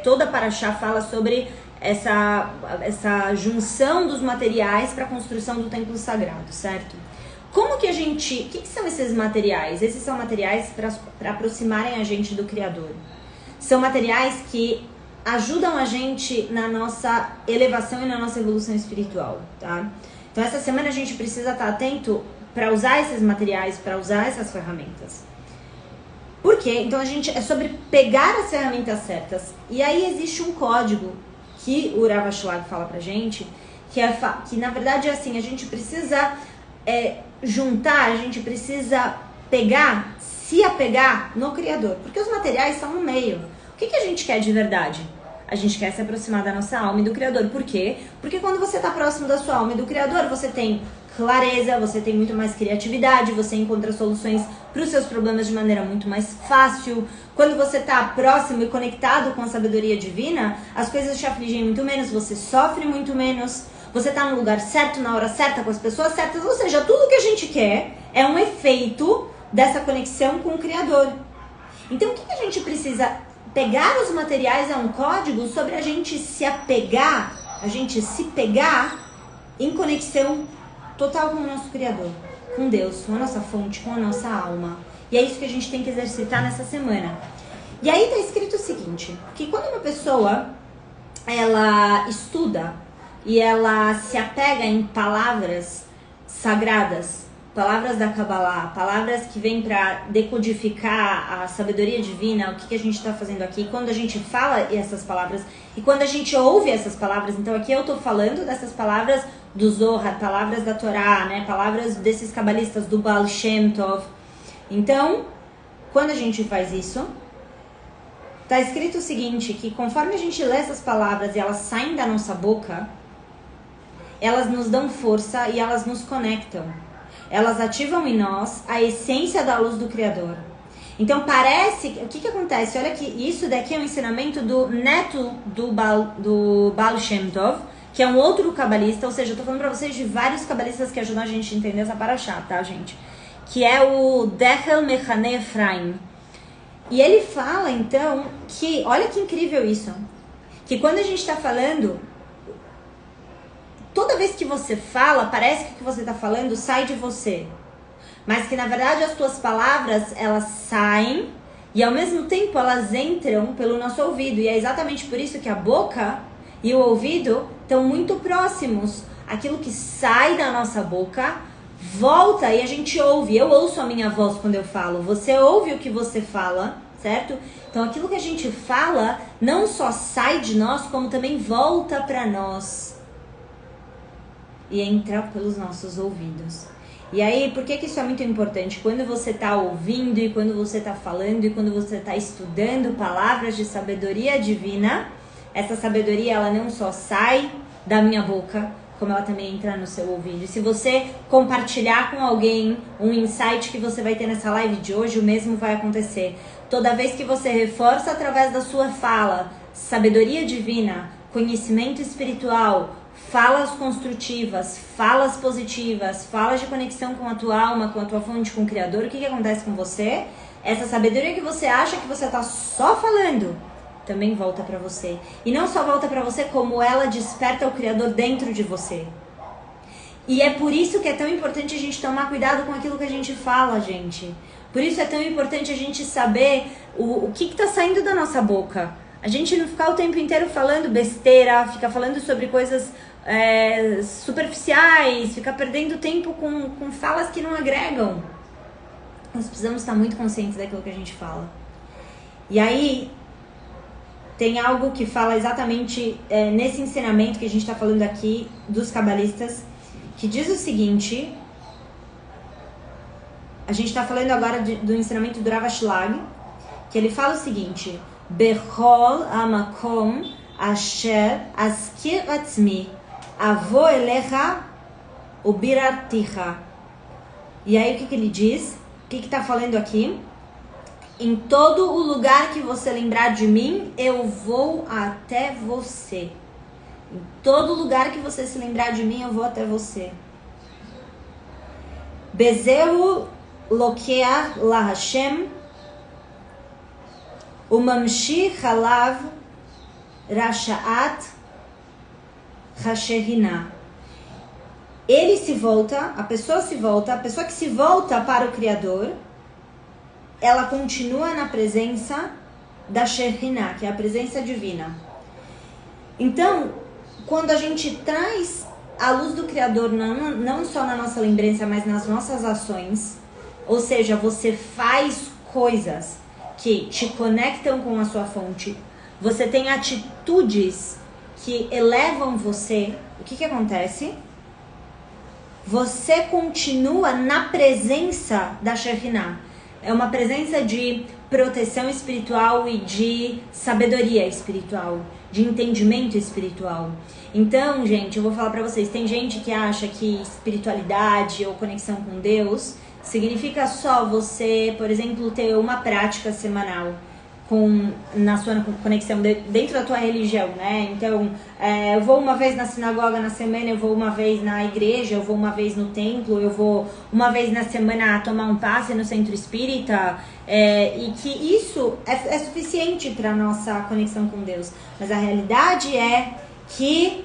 toda a paraxá fala sobre essa junção dos materiais para a construção do templo sagrado, certo? Como que a gente... O que são esses materiais? Esses são materiais para aproximarem a gente do Criador. São materiais que ajudam a gente na nossa elevação e na nossa evolução espiritual, tá? Então essa semana a gente precisa estar atento para usar esses materiais, para usar essas ferramentas. Por quê? Então é sobre pegar as ferramentas certas. E aí existe um código que o Rav Ashlag fala pra gente, que na verdade é assim, a gente precisa juntar, a gente precisa se apegar no Criador, porque os materiais estão no meio. O que a gente quer de verdade? A gente quer se aproximar da nossa alma e do Criador. Por quê? Porque quando você está próximo da sua alma e do Criador, você tem clareza, você tem muito mais criatividade, você encontra soluções para os seus problemas de maneira muito mais fácil. Quando você está próximo e conectado com a sabedoria divina, as coisas te afligem muito menos, você sofre muito menos, você está no lugar certo, na hora certa, com as pessoas certas. Ou seja, tudo que a gente quer é um efeito dessa conexão com o Criador. Então, o que a gente precisa? Pegar os materiais é um código sobre a gente se apegar, a gente se pegar em conexão total com o nosso Criador, com Deus, com a nossa fonte, com a nossa alma. E é isso que a gente tem que exercitar nessa semana. E aí está escrito o seguinte, que quando uma pessoa, ela estuda e ela se apega em palavras sagradas, palavras da Kabbalah, palavras que vêm para decodificar a sabedoria divina, o que a gente está fazendo aqui, quando a gente fala essas palavras e quando a gente ouve essas palavras, então aqui eu estou falando dessas palavras do Zohar, palavras da Torá, né, palavras desses cabalistas do Baal Shem Tov. Então, quando a gente faz isso, está escrito o seguinte, que conforme a gente lê essas palavras e elas saem da nossa boca, elas nos dão força e elas nos conectam. Elas ativam em nós a essência da luz do Criador. Então parece... O que acontece? Olha que isso daqui é um ensinamento do neto do Baal Shem Tov, que é um outro cabalista, ou seja, eu tô falando pra vocês de vários cabalistas que ajudam a gente a entender essa paraxá, tá, gente? Que é o Dechel Mechane Ephraim. E ele fala, então, que... Olha que incrível isso. Que quando a gente tá falando... vez que você fala, parece que o que você está falando sai de você. Mas que na verdade as tuas palavras, elas saem e ao mesmo tempo elas entram pelo nosso ouvido. E é exatamente por isso que a boca e o ouvido estão muito próximos. Aquilo que sai da nossa boca volta e a gente ouve. Eu ouço a minha voz quando eu falo. Você ouve o que você fala, certo? Então aquilo que a gente fala não só sai de nós, como também volta para nós. E entra pelos nossos ouvidos. E aí, por que isso é muito importante? Quando você está ouvindo e quando você está falando e quando você está estudando palavras de sabedoria divina, essa sabedoria, ela não só sai da minha boca, como ela também entra no seu ouvido. E se você compartilhar com alguém um insight que você vai ter nessa live de hoje, o mesmo vai acontecer. Toda vez que você reforça através da sua fala, sabedoria divina, conhecimento espiritual, falas construtivas, falas positivas, falas de conexão com a tua alma, com a tua fonte, com o Criador, o que acontece com você? Essa sabedoria que você acha que você está só falando, também volta para você. E não só volta para você, como ela desperta o Criador dentro de você. E é por isso que é tão importante a gente tomar cuidado com aquilo que a gente fala, gente. Por isso é tão importante a gente saber o que está saindo da nossa boca. A gente não ficar o tempo inteiro falando besteira, ficar falando sobre coisas superficiais, ficar perdendo tempo com falas que não agregam. Nós precisamos estar muito conscientes daquilo que a gente fala. E aí, tem algo que fala exatamente nesse ensinamento que a gente está falando aqui dos cabalistas, que diz o seguinte. A gente está falando agora do ensinamento do Rav Ashlag, que ele fala o seguinte: Bechol amakom asher askir atzmi avo elecha ubirarticha. E aí o que ele diz? O que está falando aqui? Em todo o lugar que você lembrar de mim, eu vou até você. Em todo lugar que você se lembrar de mim, eu vou até você. Bezeu lokeach la Hashem umamshich alav rashaat hashehina. Ele se volta, a pessoa que se volta para o Criador, ela continua na presença da Shekhinah, que é a presença divina. Então, quando a gente traz a luz do Criador não só na nossa lembrança, mas nas nossas ações, ou seja, você faz coisas que te conectam com a sua fonte, você tem atitudes que elevam você, o que acontece? Você continua na presença da Shekhinah. É uma presença de proteção espiritual e de sabedoria espiritual, de entendimento espiritual. Então, gente, eu vou falar pra vocês, tem gente que acha que espiritualidade ou conexão com Deus significa só você, por exemplo, ter uma prática semanal na sua conexão dentro da tua religião, né? Então, eu vou uma vez na sinagoga na semana, eu vou uma vez na igreja, eu vou uma vez no templo, eu vou uma vez na semana tomar um passe no centro espírita, e que isso é suficiente para nossa conexão com Deus. Mas a realidade é que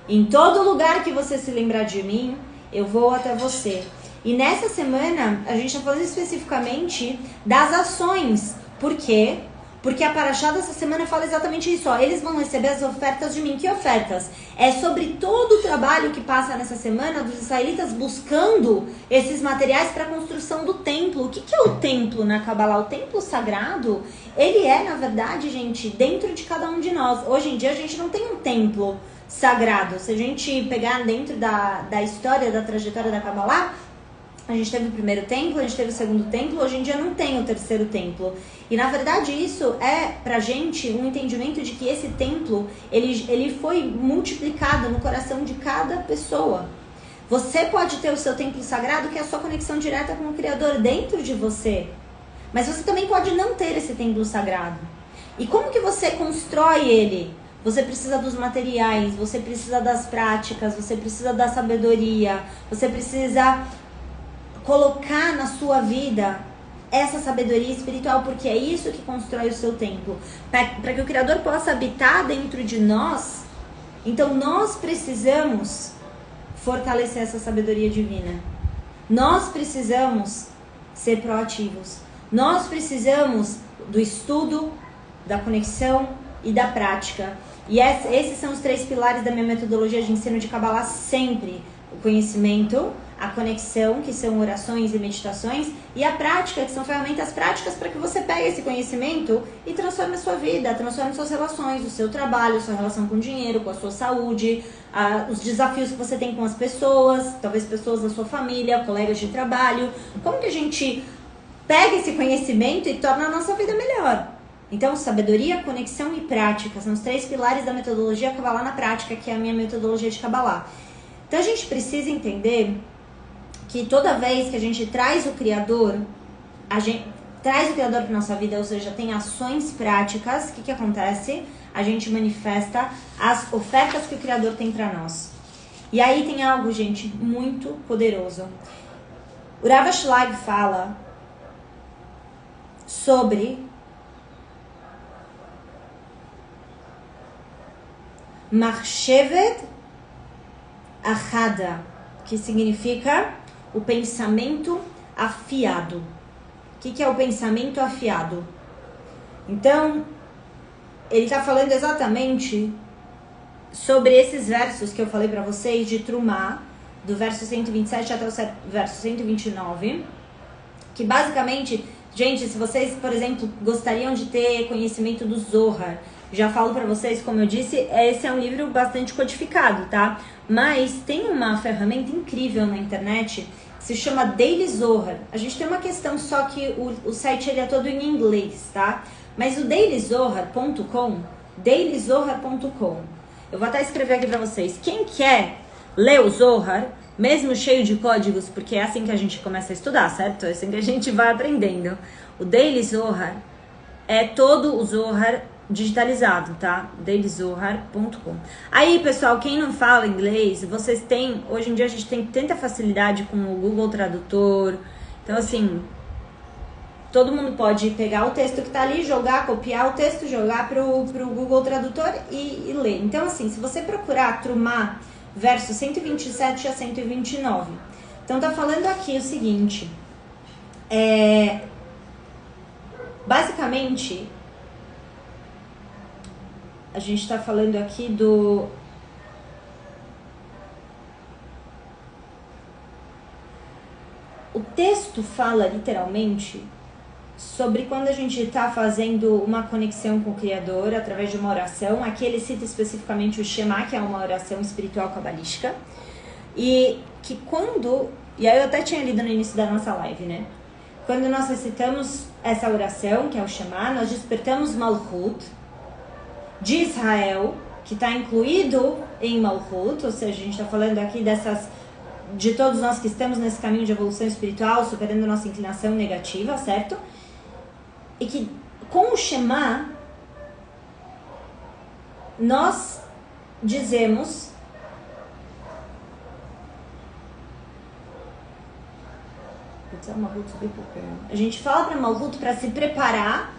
em todo lugar que você se lembrar de mim, eu vou até você. E nessa semana, a gente está falando especificamente das ações. Por quê? Porque a Parashá dessa semana fala exatamente isso. Ó, eles vão receber as ofertas de mim. Que ofertas? É sobre todo o trabalho que passa nessa semana dos israelitas buscando esses materiais para a construção do templo. O que é o templo na Kabbalah? O templo sagrado, ele é, na verdade, gente, dentro de cada um de nós. Hoje em dia a gente não tem um templo sagrado. Se a gente pegar dentro da história, da trajetória da Kabbalah, a gente teve o primeiro templo, a gente teve o segundo templo, hoje em dia não tem o terceiro templo. E na verdade isso é pra gente um entendimento de que esse templo, ele foi multiplicado no coração de cada pessoa. Você pode ter o seu templo sagrado, que é a sua conexão direta com o Criador dentro de você. Mas você também pode não ter esse templo sagrado. E como que você constrói ele? Você precisa dos materiais, você precisa das práticas, você precisa da sabedoria, você precisa colocar na sua vida essa sabedoria espiritual, porque é isso que constrói o seu templo. Para que o Criador possa habitar dentro de nós, então nós precisamos fortalecer essa sabedoria divina. Nós precisamos ser proativos. Nós precisamos do estudo, da conexão e da prática. E esses são os 3 pilares da minha metodologia de ensino de Kabbalah sempre. O conhecimento, a conexão, que são orações e meditações, e a prática, que são ferramentas práticas para que você pegue esse conhecimento e transforme a sua vida, transforme suas relações, o seu trabalho, a sua relação com o dinheiro, com a sua saúde, os desafios que você tem com as pessoas, talvez pessoas da sua família, colegas de trabalho. Como que a gente pega esse conhecimento e torna a nossa vida melhor? Então, sabedoria, conexão e prática são os 3 pilares da metodologia Kabbalah na prática, que é a minha metodologia de Kabbalah. Então, a gente precisa entender que toda vez que a gente traz o Criador, para nossa vida, ou seja, tem ações práticas, o que acontece? A gente manifesta as ofertas que o Criador tem para nós. E aí tem algo, gente, muito poderoso. O Rav Ashlag fala sobre Machshevet Achada, que significa o pensamento afiado. O que é o pensamento afiado? Então, ele está falando exatamente sobre esses versos que eu falei para vocês de Trumá, do verso 127 até o verso 129, que basicamente, gente, se vocês, por exemplo, gostariam de ter conhecimento do Zohar, já falo para vocês, como eu disse, esse é um livro bastante codificado, tá? Mas tem uma ferramenta incrível na internet que se chama Daily Zohar. A gente tem uma questão só que o site ele é todo em inglês, tá? Mas o dailyzohar.com, eu vou até escrever aqui para vocês. Quem quer ler o Zohar, mesmo cheio de códigos, porque é assim que a gente começa a estudar, certo? É assim que a gente vai aprendendo. O Daily Zohar é todo o Zohar digitalizado, tá? dailyzohar.com. Aí, pessoal, quem não fala inglês, vocês têm, hoje em dia a gente tem tanta facilidade com o Google Tradutor. Então, assim, todo mundo pode pegar o texto que tá ali, jogar, copiar o texto, jogar pro Google Tradutor e ler. Então, assim, se você procurar Trumá, verso 127 a 129, então tá falando aqui o seguinte, basicamente, a gente está falando aqui do... O texto fala literalmente sobre quando a gente está fazendo uma conexão com o Criador através de uma oração. Aqui ele cita especificamente o Shema, que é uma oração espiritual cabalística. E que quando... E aí eu até tinha lido no início da nossa live, né? Quando nós recitamos essa oração, que é o Shema, nós despertamos Malchut de Israel, que está incluído em Malchut, ou seja, a gente está falando aqui de todos nós que estamos nesse caminho de evolução espiritual, superando nossa inclinação negativa, certo? E que com o Shema, nós dizemos a gente fala para Malchut para se preparar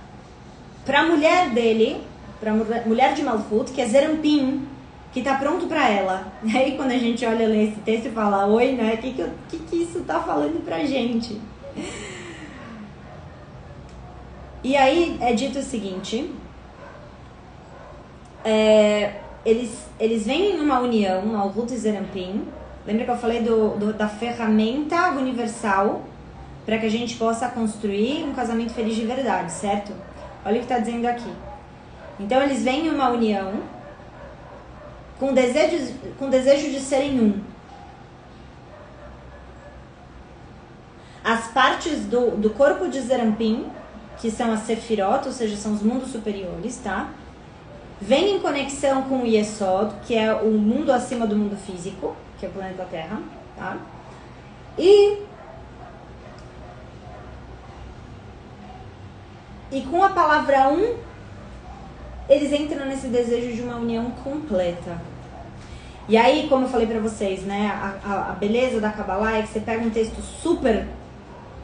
para a mulher dele, para a mulher de Malchut, que é Zerampim, que está pronto para ela. E aí quando a gente olha esse texto e fala, oi, né? O que isso está falando pra gente? E aí é dito o seguinte, eles vêm em uma união, Malchut e Zerampim. Lembra que eu falei da ferramenta universal para que a gente possa construir um casamento feliz de verdade, certo? Olha o que está dizendo aqui. Então eles vêm em uma união com desejo de serem um. As partes do corpo de Zerampim, que são as Sefirot, ou seja, são os mundos superiores, tá? Vêm em conexão com o Yesod, que é o mundo acima do mundo físico, que é o planeta Terra, tá? E com a palavra um, eles entram nesse desejo de uma união completa. E aí, como eu falei pra vocês, né, a beleza da Kabbalah é que você pega um texto super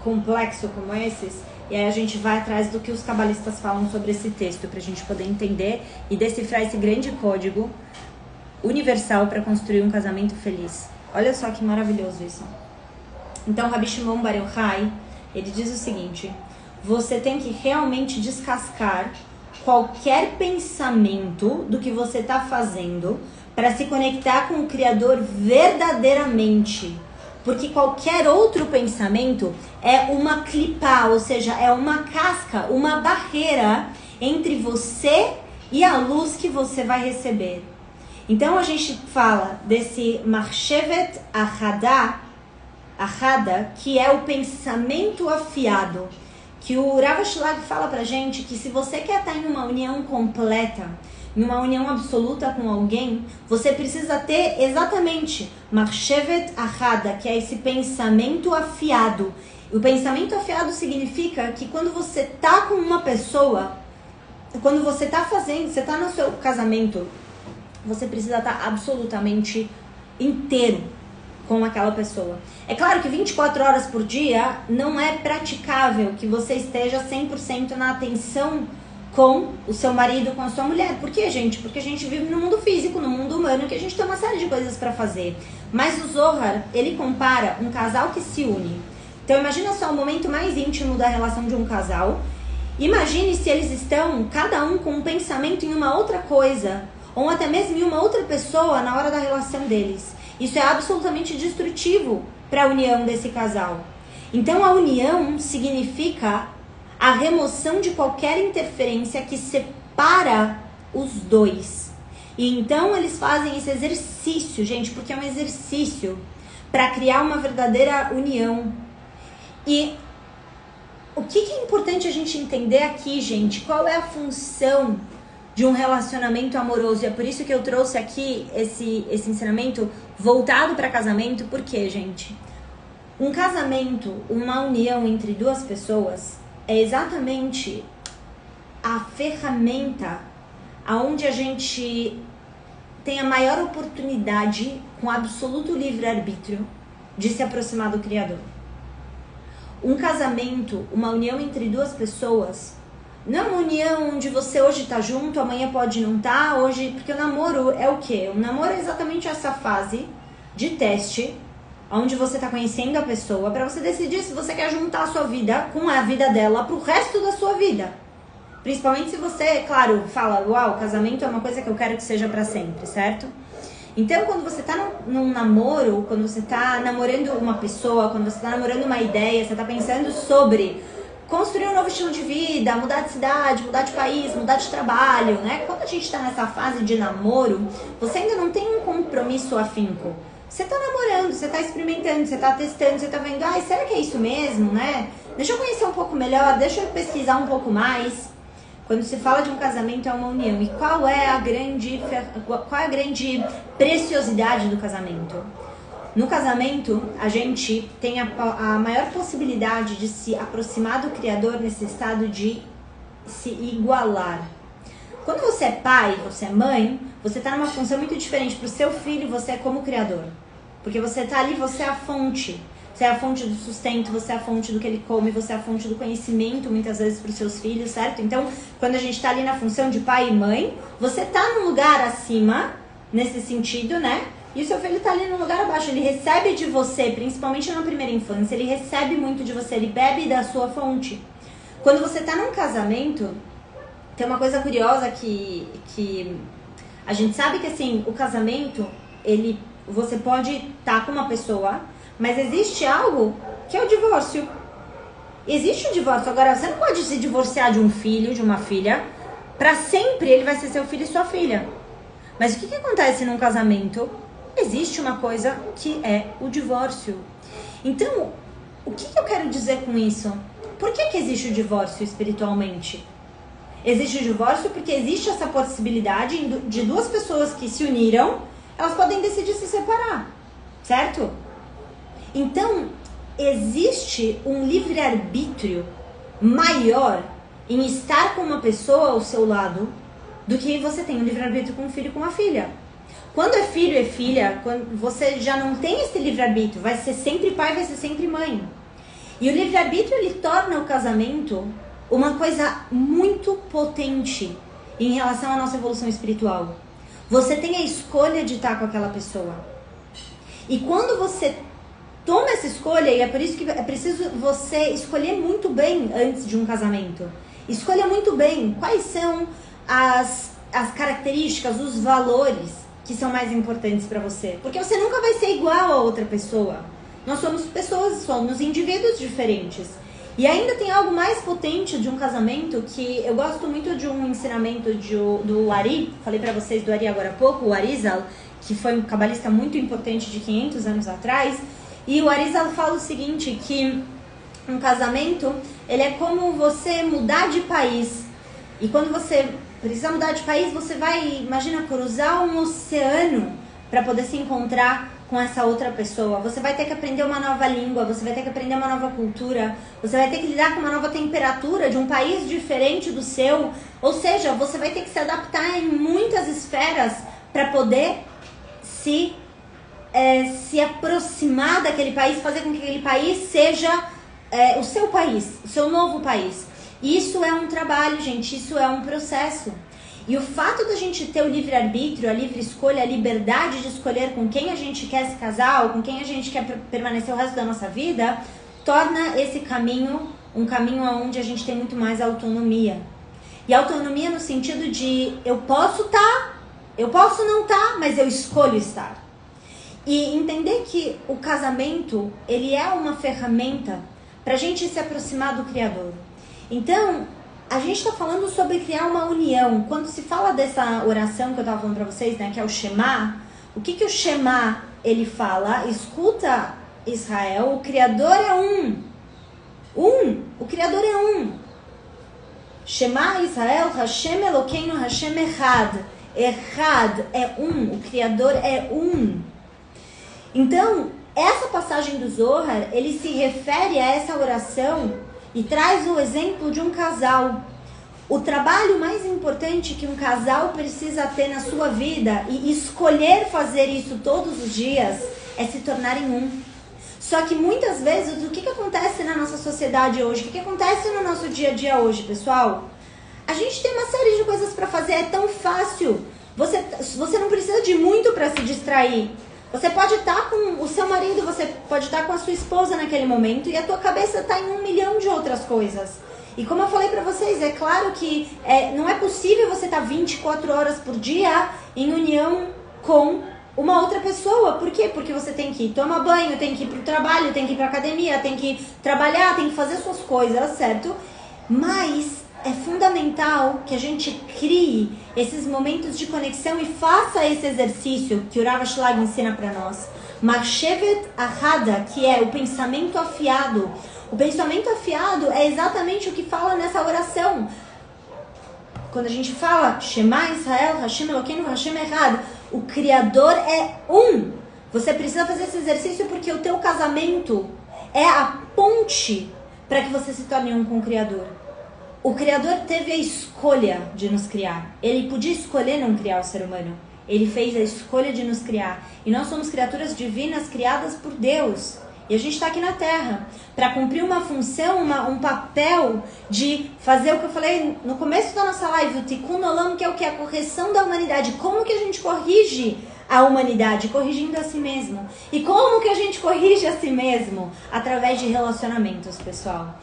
complexo como esses, e aí a gente vai atrás do que os cabalistas falam sobre esse texto, pra gente poder entender e decifrar esse grande código universal para construir um casamento feliz. Olha só que maravilhoso isso. Então, Rabi Shimon Bar Yochai, ele diz o seguinte: você tem que realmente descascar qualquer pensamento do que você está fazendo para se conectar com o Criador verdadeiramente. Porque qualquer outro pensamento é uma clipá, ou seja, é uma casca, uma barreira entre você e a luz que você vai receber. Então a gente fala desse Marshevet Ahada, que é o pensamento afiado. Que o Rav Shlag fala pra gente que se você quer estar em uma união completa, em uma união absoluta com alguém, você precisa ter exatamente Marshevet Ahada, que é esse pensamento afiado. E o pensamento afiado significa que quando você tá com uma pessoa, quando você tá fazendo, você tá no seu casamento, você precisa estar absolutamente inteiro com aquela pessoa. É claro que 24 horas por dia não é praticável que você esteja 100% na atenção com o seu marido, com a sua mulher. Por quê, gente? Porque a gente vive no mundo físico, no mundo humano, que a gente tem uma série de coisas para fazer. Mas o Zohar, ele compara um casal que se une. Então imagina só o momento mais íntimo da relação de um casal. Imagine se eles estão, cada um com um pensamento em uma outra coisa, ou até mesmo em uma outra pessoa na hora da relação deles. Isso é absolutamente destrutivo para a união desse casal. Então a união significa a remoção de qualquer interferência que separa os dois. E então eles fazem esse exercício, gente, porque é um exercício para criar uma verdadeira união. E o que é importante a gente entender aqui, gente? Qual é a função de um relacionamento amoroso? E é por isso que eu trouxe aqui esse ensinamento voltado para casamento. Por quê, gente? Um casamento, uma união entre duas pessoas, é exatamente a ferramenta aonde a gente tem a maior oportunidade, com absoluto livre-arbítrio, de se aproximar do Criador. Um casamento, uma união entre duas pessoas, não é uma união onde você hoje tá junto, amanhã pode não tá, hoje... Porque o namoro é o quê? O namoro é exatamente essa fase de teste, onde você tá conhecendo a pessoa, para você decidir se você quer juntar a sua vida com a vida dela pro resto da sua vida. Principalmente se você, claro, fala, uau, casamento é uma coisa que eu quero que seja para sempre, certo? Então, quando você tá num namoro, quando você tá namorando uma pessoa, quando você tá namorando uma ideia, você tá pensando sobre construir um novo estilo de vida, mudar de cidade, mudar de país, mudar de trabalho, né? Quando a gente tá nessa fase de namoro, você ainda não tem um compromisso afinco. Você tá namorando, você tá experimentando, você tá testando, você tá vendo, ai, será que é isso mesmo, né? Deixa eu conhecer um pouco melhor, deixa eu pesquisar um pouco mais. Quando se fala de um casamento, é uma união. E qual é a grande preciosidade do casamento? No casamento, a gente tem a maior possibilidade de se aproximar do Criador nesse estado de se igualar. Quando você é pai, você é mãe, você está numa função muito diferente. Para o seu filho, você é como Criador. Porque você está ali, você é a fonte. Você é a fonte do sustento, você é a fonte do que ele come, você é a fonte do conhecimento, muitas vezes, para os seus filhos, certo? Então, quando a gente está ali na função de pai e mãe, você está num lugar acima, nesse sentido, né? E o seu filho está ali no lugar abaixo. Ele recebe de você, principalmente na primeira infância, ele recebe muito de você, ele bebe da sua fonte. Quando você está num casamento, tem uma coisa curiosa que a gente sabe que, assim, o casamento, você pode estar com uma pessoa, mas existe algo que é o divórcio. Existe o divórcio. Agora, você não pode se divorciar de um filho, de uma filha. Para sempre ele vai ser seu filho e sua filha. Mas o que acontece num casamento? Existe uma coisa que é o divórcio. Então, o que eu quero dizer com isso? Por que existe o divórcio espiritualmente? Existe o divórcio porque existe essa possibilidade de duas pessoas que se uniram, elas podem decidir se separar, certo? Então, existe um livre-arbítrio maior em estar com uma pessoa ao seu lado do que você tem um livre-arbítrio com um filho e com uma filha. Quando é filho e filha, quando você já não tem esse livre-arbítrio, vai ser sempre pai, vai ser sempre mãe. E o livre-arbítrio, ele torna o casamento uma coisa muito potente em relação à nossa evolução espiritual. Você tem a escolha de estar com aquela pessoa. E quando você toma essa escolha, e é por isso que é preciso você escolher muito bem antes de um casamento. Escolha muito bem quais são as características, os valores que são mais importantes para você. Porque você nunca vai ser igual a outra pessoa. Nós somos pessoas, somos indivíduos diferentes. E ainda tem algo mais potente de um casamento, que eu gosto muito de um ensinamento do Ari, falei para vocês do Ari agora há pouco, o Arizal, que foi um cabalista muito importante de 500 anos atrás. E o Arizal fala o seguinte, que um casamento, ele é como você mudar de país. E quando você precisa mudar de país, você vai, imagina, cruzar um oceano para poder se encontrar com essa outra pessoa. Você vai ter que aprender uma nova língua, você vai ter que aprender uma nova cultura, você vai ter que lidar com uma nova temperatura de um país diferente do seu. Ou seja, você vai ter que se adaptar em muitas esferas para poder se aproximar daquele país, fazer com que aquele país seja o seu país, o seu novo país. Isso é um trabalho, gente, isso é um processo. E o fato da gente ter o livre-arbítrio, a livre escolha, a liberdade de escolher com quem a gente quer se casar ou com quem a gente quer permanecer o resto da nossa vida, torna esse caminho um caminho onde a gente tem muito mais autonomia. E autonomia no sentido de eu posso eu posso não estar, mas eu escolho estar. E entender que o casamento, ele é uma ferramenta para a gente se aproximar do Criador. Então, a gente está falando sobre criar uma união. Quando se fala dessa oração que eu estava falando para vocês, né, que é o Shema, o que o Shema ele fala? Escuta, Israel, o Criador é um. O Criador é um. Shema Israel, Hashem Elokeinu, Hashem Echad. Echad é um, o Criador é um. Então, essa passagem do Zohar, ele se refere a essa oração e traz o exemplo de um casal. O trabalho mais importante que um casal precisa ter na sua vida e escolher fazer isso todos os dias é se tornarem um. Só que muitas vezes, o que acontece na nossa sociedade hoje? O que acontece no nosso dia a dia hoje, pessoal? A gente tem uma série de coisas para fazer, é tão fácil. Você não precisa de muito para se distrair. Você pode estar com o seu marido, você pode estar com a sua esposa naquele momento e a tua cabeça está em 1 milhão de outras coisas. E como eu falei para vocês, é claro que não é possível você estar 24 horas por dia em união com uma outra pessoa. Por quê? Porque você tem que tomar banho, tem que ir para o trabalho, tem que ir para a academia, tem que trabalhar, tem que fazer suas coisas, certo? Mas é fundamental que a gente crie esses momentos de conexão e faça esse exercício que o Rav Ashlag ensina para nós. Machshevet Ahada, que é o pensamento afiado. O pensamento afiado é exatamente o que fala nessa oração. Quando a gente fala Shema Israel, Hashem Elokeinu, Hashem Echad, o Criador é um. Você precisa fazer esse exercício porque o teu casamento é a ponte para que você se torne um com o Criador. O Criador teve a escolha de nos criar. Ele podia escolher não criar o ser humano. Ele fez a escolha de nos criar. E nós somos criaturas divinas criadas por Deus. E a gente está aqui na Terra para cumprir uma função, um papel de fazer o que eu falei no começo da nossa live, o Tikkun Olam, que é o que? A correção da humanidade. Como que a gente corrige a humanidade? Corrigindo a si mesmo. E como que a gente corrige a si mesmo? Através de relacionamentos, pessoal.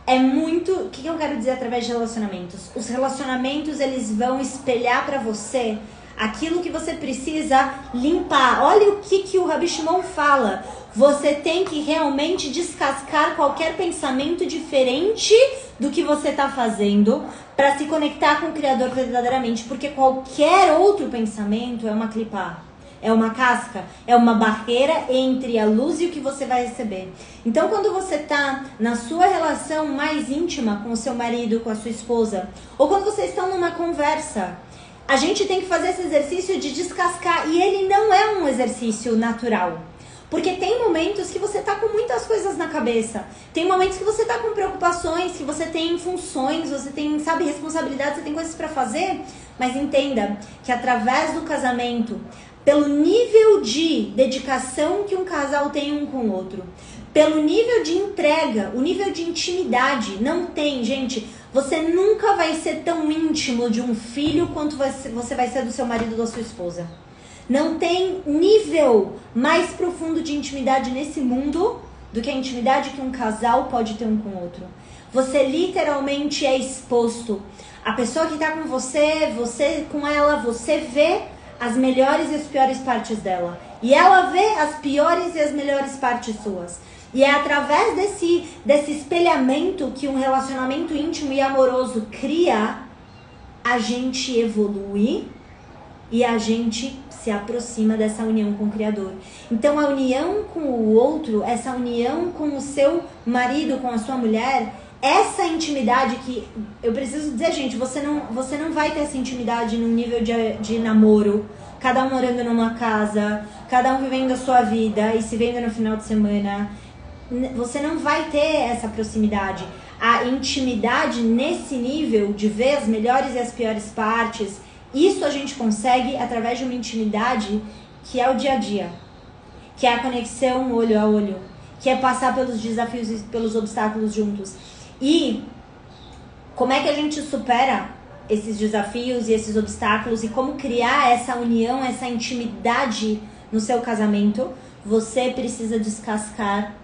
O que eu quero dizer através de relacionamentos? Os relacionamentos, eles vão espelhar para você aquilo que você precisa limpar. Olha o que o Rabi Shimon fala. Você tem que realmente descascar qualquer pensamento diferente do que você está fazendo para se conectar com o Criador verdadeiramente. Porque qualquer outro pensamento é uma clipá. É uma casca, é uma barreira entre a luz e o que você vai receber. Então, quando você está na sua relação mais íntima com o seu marido, com a sua esposa, ou quando vocês estão numa conversa, a gente tem que fazer esse exercício de descascar. E ele não é um exercício natural. Porque tem momentos que você está com muitas coisas na cabeça. Tem momentos que você está com preocupações, que você tem funções, você tem, responsabilidades, você tem coisas para fazer. Mas entenda que através do casamento, pelo nível de dedicação que um casal tem um com o outro, pelo nível de entrega, o nível de intimidade, não tem, gente, você nunca vai ser tão íntimo de um filho quanto você vai ser do seu marido ou da sua esposa. Não tem nível mais profundo de intimidade nesse mundo do que a intimidade que um casal pode ter um com o outro. Você literalmente é exposto. A pessoa que tá com você, você com ela, você vê as melhores e as piores partes dela. E ela vê as piores e as melhores partes suas. E é através desse espelhamento que um relacionamento íntimo e amoroso cria, a gente evolui e a gente se aproxima dessa união com o Criador. Então a união com o outro, essa união com o seu marido, com a sua mulher, essa intimidade que, eu preciso dizer, gente, você não vai ter essa intimidade num nível de namoro, cada um morando numa casa, cada um vivendo a sua vida e se vendo no final de semana. Você não vai ter essa proximidade. A intimidade nesse nível de ver as melhores e as piores partes, isso a gente consegue através de uma intimidade que é o dia a dia, que é a conexão olho a olho, que é passar pelos desafios e pelos obstáculos juntos. E como é que a gente supera esses desafios e esses obstáculos e como criar essa união, essa intimidade no seu casamento? Você precisa descascar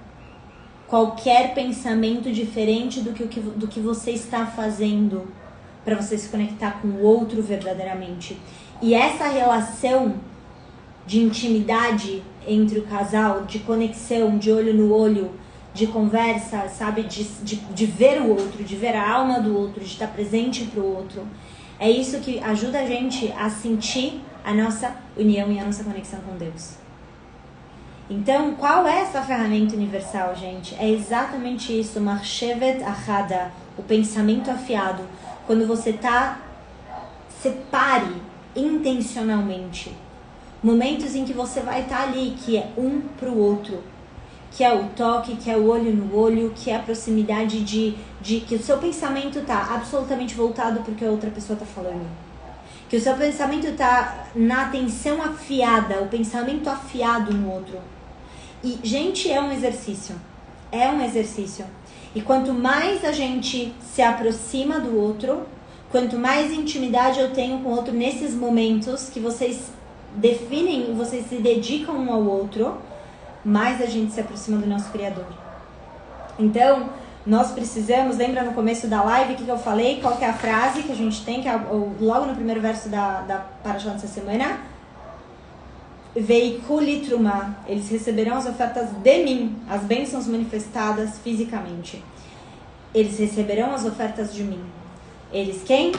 qualquer pensamento diferente do que você está fazendo para você se conectar com o outro verdadeiramente. E essa relação de intimidade entre o casal, de conexão, de olho no olho, de conversa, sabe, de ver o outro, de ver a alma do outro, de estar presente pro outro. É isso que ajuda a gente a sentir a nossa união e a nossa conexão com Deus. Então, qual é essa ferramenta universal, gente? É exatamente isso, Marshevet Achada, o pensamento afiado. Quando você separe intencionalmente momentos em que você vai estar ali, que é um pro outro, que é o toque, que é o olho no olho, que é a proximidade de que o seu pensamento tá absolutamente voltado porque a outra pessoa tá falando. Que o seu pensamento tá na atenção afiada, o pensamento afiado no outro. E, gente, é um exercício. É um exercício. E quanto mais a gente se aproxima do outro, quanto mais intimidade eu tenho com o outro nesses momentos que vocês definem e vocês se dedicam um ao outro, mais a gente se aproxima do nosso Criador. Então, nós precisamos, lembra no começo da live que eu falei, qual que é a frase que a gente tem, que é logo no primeiro verso da Parashá dessa semana? Veikuli Truma, eles receberão as ofertas de mim, as bênçãos manifestadas fisicamente. Eles receberão as ofertas de mim. Eles quem?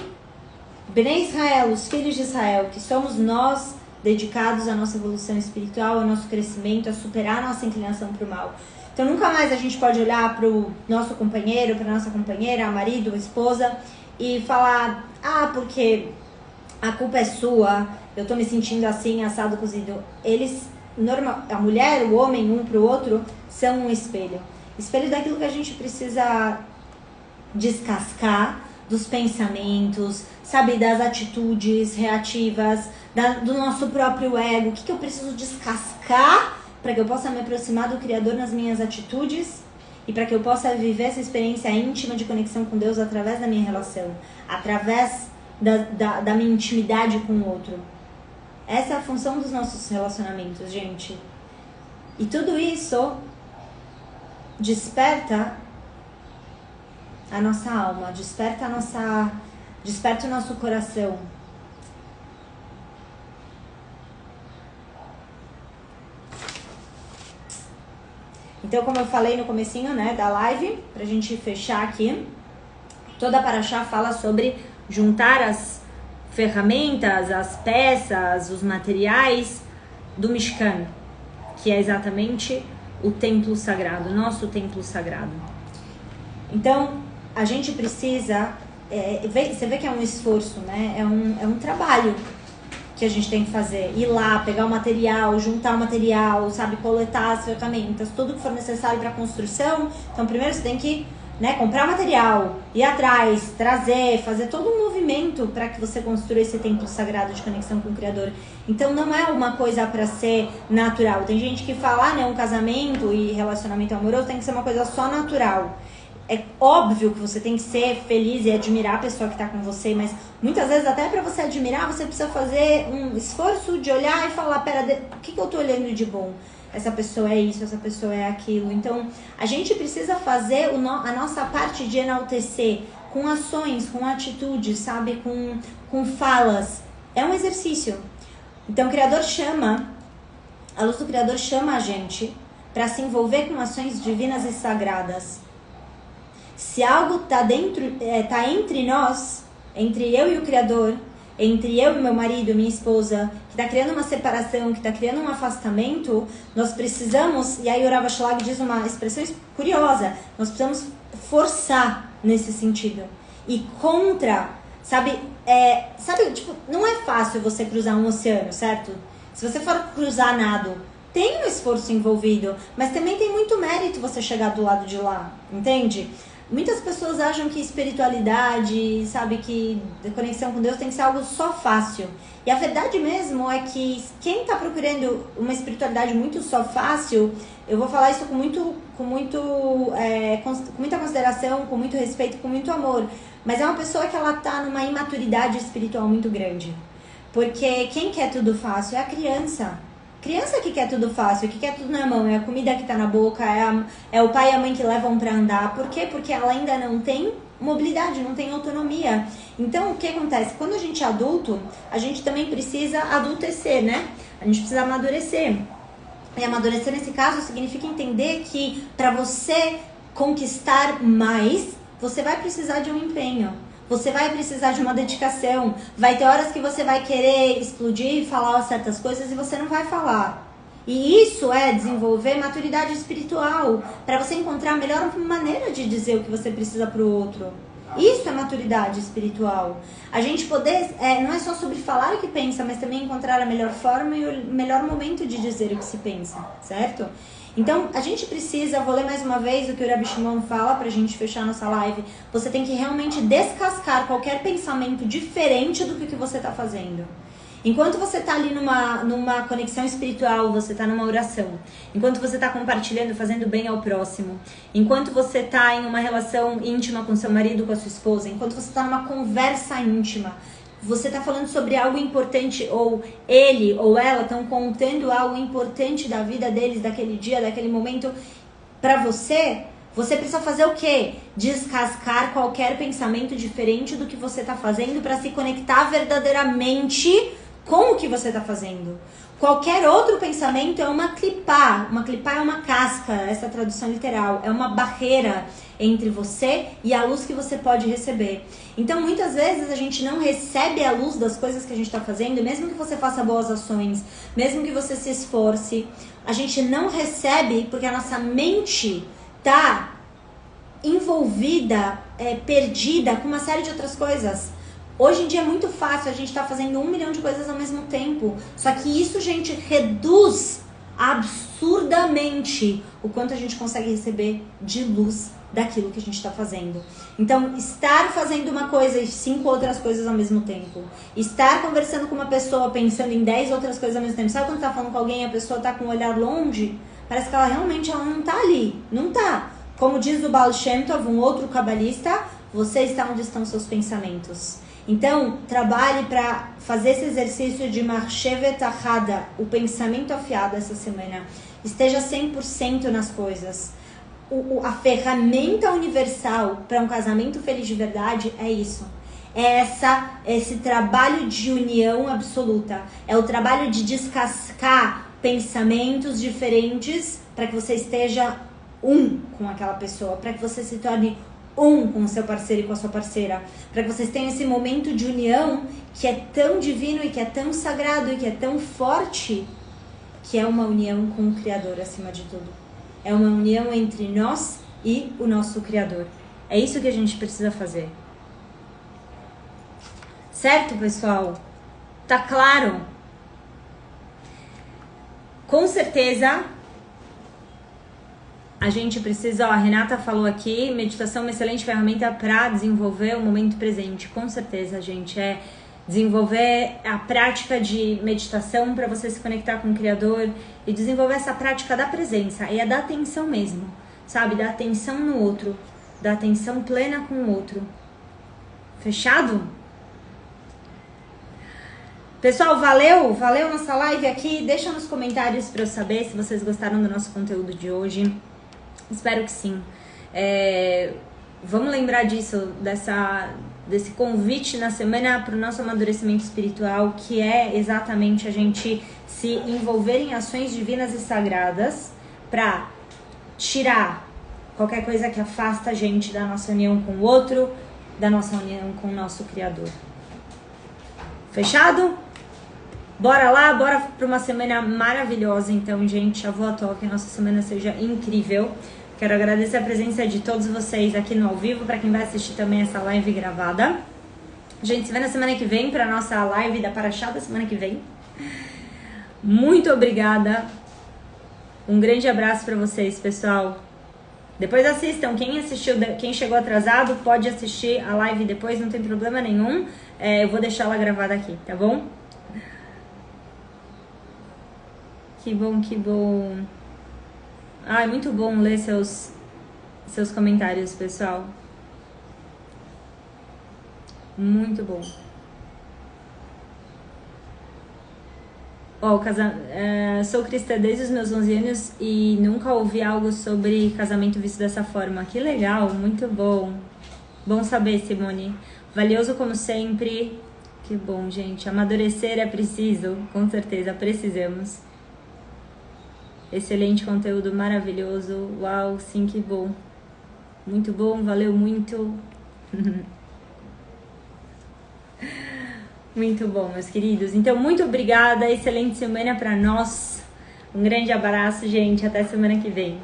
Bnei Israel, os filhos de Israel, que somos nós dedicados à nossa evolução espiritual, ao nosso crescimento, a superar a nossa inclinação para o mal. Então nunca mais a gente pode olhar para o nosso companheiro, para a nossa companheira, marido, esposa, e falar, porque a culpa é sua, eu tô me sentindo assim, assado, cozido. A mulher, o homem, um pro outro, são um espelho. Espelho daquilo que a gente precisa descascar, dos pensamentos, sabe, das atitudes reativas, do nosso próprio ego. O que eu preciso descascar para que eu possa me aproximar do Criador nas minhas atitudes e para que eu possa viver essa experiência íntima de conexão com Deus através da minha relação, através da minha intimidade com o outro. Essa é a função dos nossos relacionamentos, gente. E tudo isso desperta a nossa alma, desperta o nosso coração. Então, como eu falei no comecinho, né, da live, pra gente fechar aqui, toda a Parashá fala sobre juntar as ferramentas, as peças, os materiais do Mishkan, que é exatamente o templo sagrado, nosso templo sagrado. Então, a gente precisa, você vê que é um esforço, né? É um trabalho que a gente tem que fazer. Ir lá, pegar o material, juntar o material, sabe? Coletar as ferramentas, tudo que for necessário para a construção. Então, primeiro você tem que, né, comprar o material, ir atrás, trazer, fazer todo um movimento para que você construa esse templo sagrado de conexão com o Criador. Então, não é uma coisa para ser natural. Tem gente que fala, né, um casamento e relacionamento amoroso tem que ser uma coisa só natural. É óbvio que você tem que ser feliz e admirar a pessoa que está com você, mas muitas vezes até para você admirar, você precisa fazer um esforço de olhar e falar, pera, o que eu tô olhando de bom? Essa pessoa é isso, essa pessoa é aquilo. Então, a gente precisa fazer a nossa parte de enaltecer com ações, com atitudes, sabe? Com falas. É um exercício. Então, o Criador a luz do Criador chama a gente para se envolver com ações divinas e sagradas. Se algo tá entre nós, entre eu e o Criador, entre eu e meu marido, minha esposa, que está criando uma separação, que está criando um afastamento, nós precisamos, e aí o Rav Ashlag diz uma expressão curiosa, nós precisamos forçar nesse sentido. E sabe, tipo, não é fácil você cruzar um oceano, certo? Se você for cruzar nado, tem um esforço envolvido, mas também tem muito mérito você chegar do lado de lá, entende? Muitas pessoas acham que espiritualidade, sabe, que a conexão com Deus tem que ser algo só fácil. E a verdade mesmo é que quem está procurando uma espiritualidade muito só fácil, eu vou falar isso com muita consideração, com muito respeito, com muito amor. Mas é uma pessoa que ela está numa imaturidade espiritual muito grande. Porque quem quer tudo fácil é a criança. Criança que quer tudo fácil, que quer tudo na mão, é a comida que tá na boca, é o pai e a mãe que levam pra andar. Por quê? Porque ela ainda não tem mobilidade, não tem autonomia. Então, o que acontece? Quando a gente é adulto, a gente também precisa adultecer, né? A gente precisa amadurecer. E amadurecer, nesse caso, significa entender que para você conquistar mais, você vai precisar de um empenho. Você vai precisar de uma dedicação. Vai ter horas que você vai querer explodir e falar certas coisas e você não vai falar. E isso é desenvolver maturidade espiritual. Para você encontrar a melhor maneira de dizer o que você precisa para o outro. Isso é maturidade espiritual. A gente poder, não é só sobre falar o que pensa, mas também encontrar a melhor forma e o melhor momento de dizer o que se pensa, certo? Então, a gente precisa, vou ler mais uma vez o que o Rabbi Shimon fala pra gente fechar nossa live. Você tem que realmente descascar qualquer pensamento diferente do que você tá fazendo. Enquanto você tá ali numa conexão espiritual, você tá numa oração. Enquanto você tá compartilhando, fazendo bem ao próximo. Enquanto você tá em uma relação íntima com seu marido, com a sua esposa. Enquanto você tá numa conversa íntima. Você está falando sobre algo importante, ou ele ou ela estão contando algo importante da vida deles, daquele dia, daquele momento, para você precisa fazer o quê? Descascar qualquer pensamento diferente do que você está fazendo para se conectar verdadeiramente com o que você está fazendo. Qualquer outro pensamento é uma clipá. Uma clipá é uma casca, essa é a tradução literal. É uma barreira entre você e a luz que você pode receber. Então, muitas vezes a gente não recebe a luz das coisas que a gente está fazendo, mesmo que você faça boas ações, mesmo que você se esforce, a gente não recebe porque a nossa mente está envolvida, perdida com uma série de outras coisas. Hoje em dia é muito fácil, a gente tá fazendo 1 milhão de coisas ao mesmo tempo. Só que isso, gente, reduz absurdamente o quanto a gente consegue receber de luz daquilo que a gente está fazendo. Então, estar fazendo uma coisa e 5 outras coisas ao mesmo tempo. Estar conversando com uma pessoa pensando em 10 outras coisas ao mesmo tempo. Sabe quando tá falando com alguém e a pessoa tá com o olhar longe? Parece que ela realmente não tá ali. Não tá. Como diz o Baal Shem Tov, um outro cabalista, você está onde estão seus pensamentos. Então, trabalhe para fazer esse exercício de Marchevet Ahada, o pensamento afiado essa semana. Esteja 100% nas coisas. A ferramenta universal para um casamento feliz de verdade é isso. É esse trabalho de união absoluta. É o trabalho de descascar pensamentos diferentes para que você esteja um com aquela pessoa, para que você se torne um com o seu parceiro e com a sua parceira, para que vocês tenham esse momento de união que é tão divino e que é tão sagrado e que é tão forte, que é uma união com o Criador acima de tudo. É uma união entre nós e o nosso Criador. É isso que a gente precisa fazer. Certo, pessoal? Tá claro? Com certeza a gente precisa, a Renata falou aqui, meditação é uma excelente ferramenta para desenvolver o momento presente. Com certeza, gente, é desenvolver a prática de meditação para você se conectar com o Criador e desenvolver essa prática da presença, e é da atenção mesmo, sabe? Da atenção no outro. da atenção plena com o outro. Fechado? Pessoal, valeu nossa live aqui. Deixa nos comentários para eu saber se vocês gostaram do nosso conteúdo de hoje. Espero que sim. Vamos lembrar disso, desse convite na semana para o nosso amadurecimento espiritual, que é exatamente a gente se envolver em ações divinas e sagradas para tirar qualquer coisa que afasta a gente da nossa união com o outro, da nossa união com o nosso Criador. Fechado? Bora lá, bora para uma semana maravilhosa, então, gente. A Voa Toque, que a nossa semana seja incrível. Quero agradecer a presença de todos vocês aqui no ao vivo, para quem vai assistir também essa live gravada. A gente se vê na semana que vem, para nossa live da Paraxá da semana que vem. Muito obrigada. Um grande abraço para vocês, pessoal. Depois assistam. Quem chegou atrasado pode assistir a live depois, não tem problema nenhum. Eu vou deixar ela gravada aqui, tá bom? Que bom, que bom. É muito bom ler seus comentários, pessoal. Muito bom. Sou cristã desde os meus 11 anos e nunca ouvi algo sobre casamento visto dessa forma. Que legal, muito bom. Bom saber, Simone. Valioso como sempre. Que bom, gente. Amadurecer é preciso, com certeza, precisamos. Excelente conteúdo, maravilhoso. Uau, sim, que bom. Muito bom, valeu muito. Muito bom, meus queridos. Então, muito obrigada. Excelente semana para nós. Um grande abraço, gente. Até semana que vem.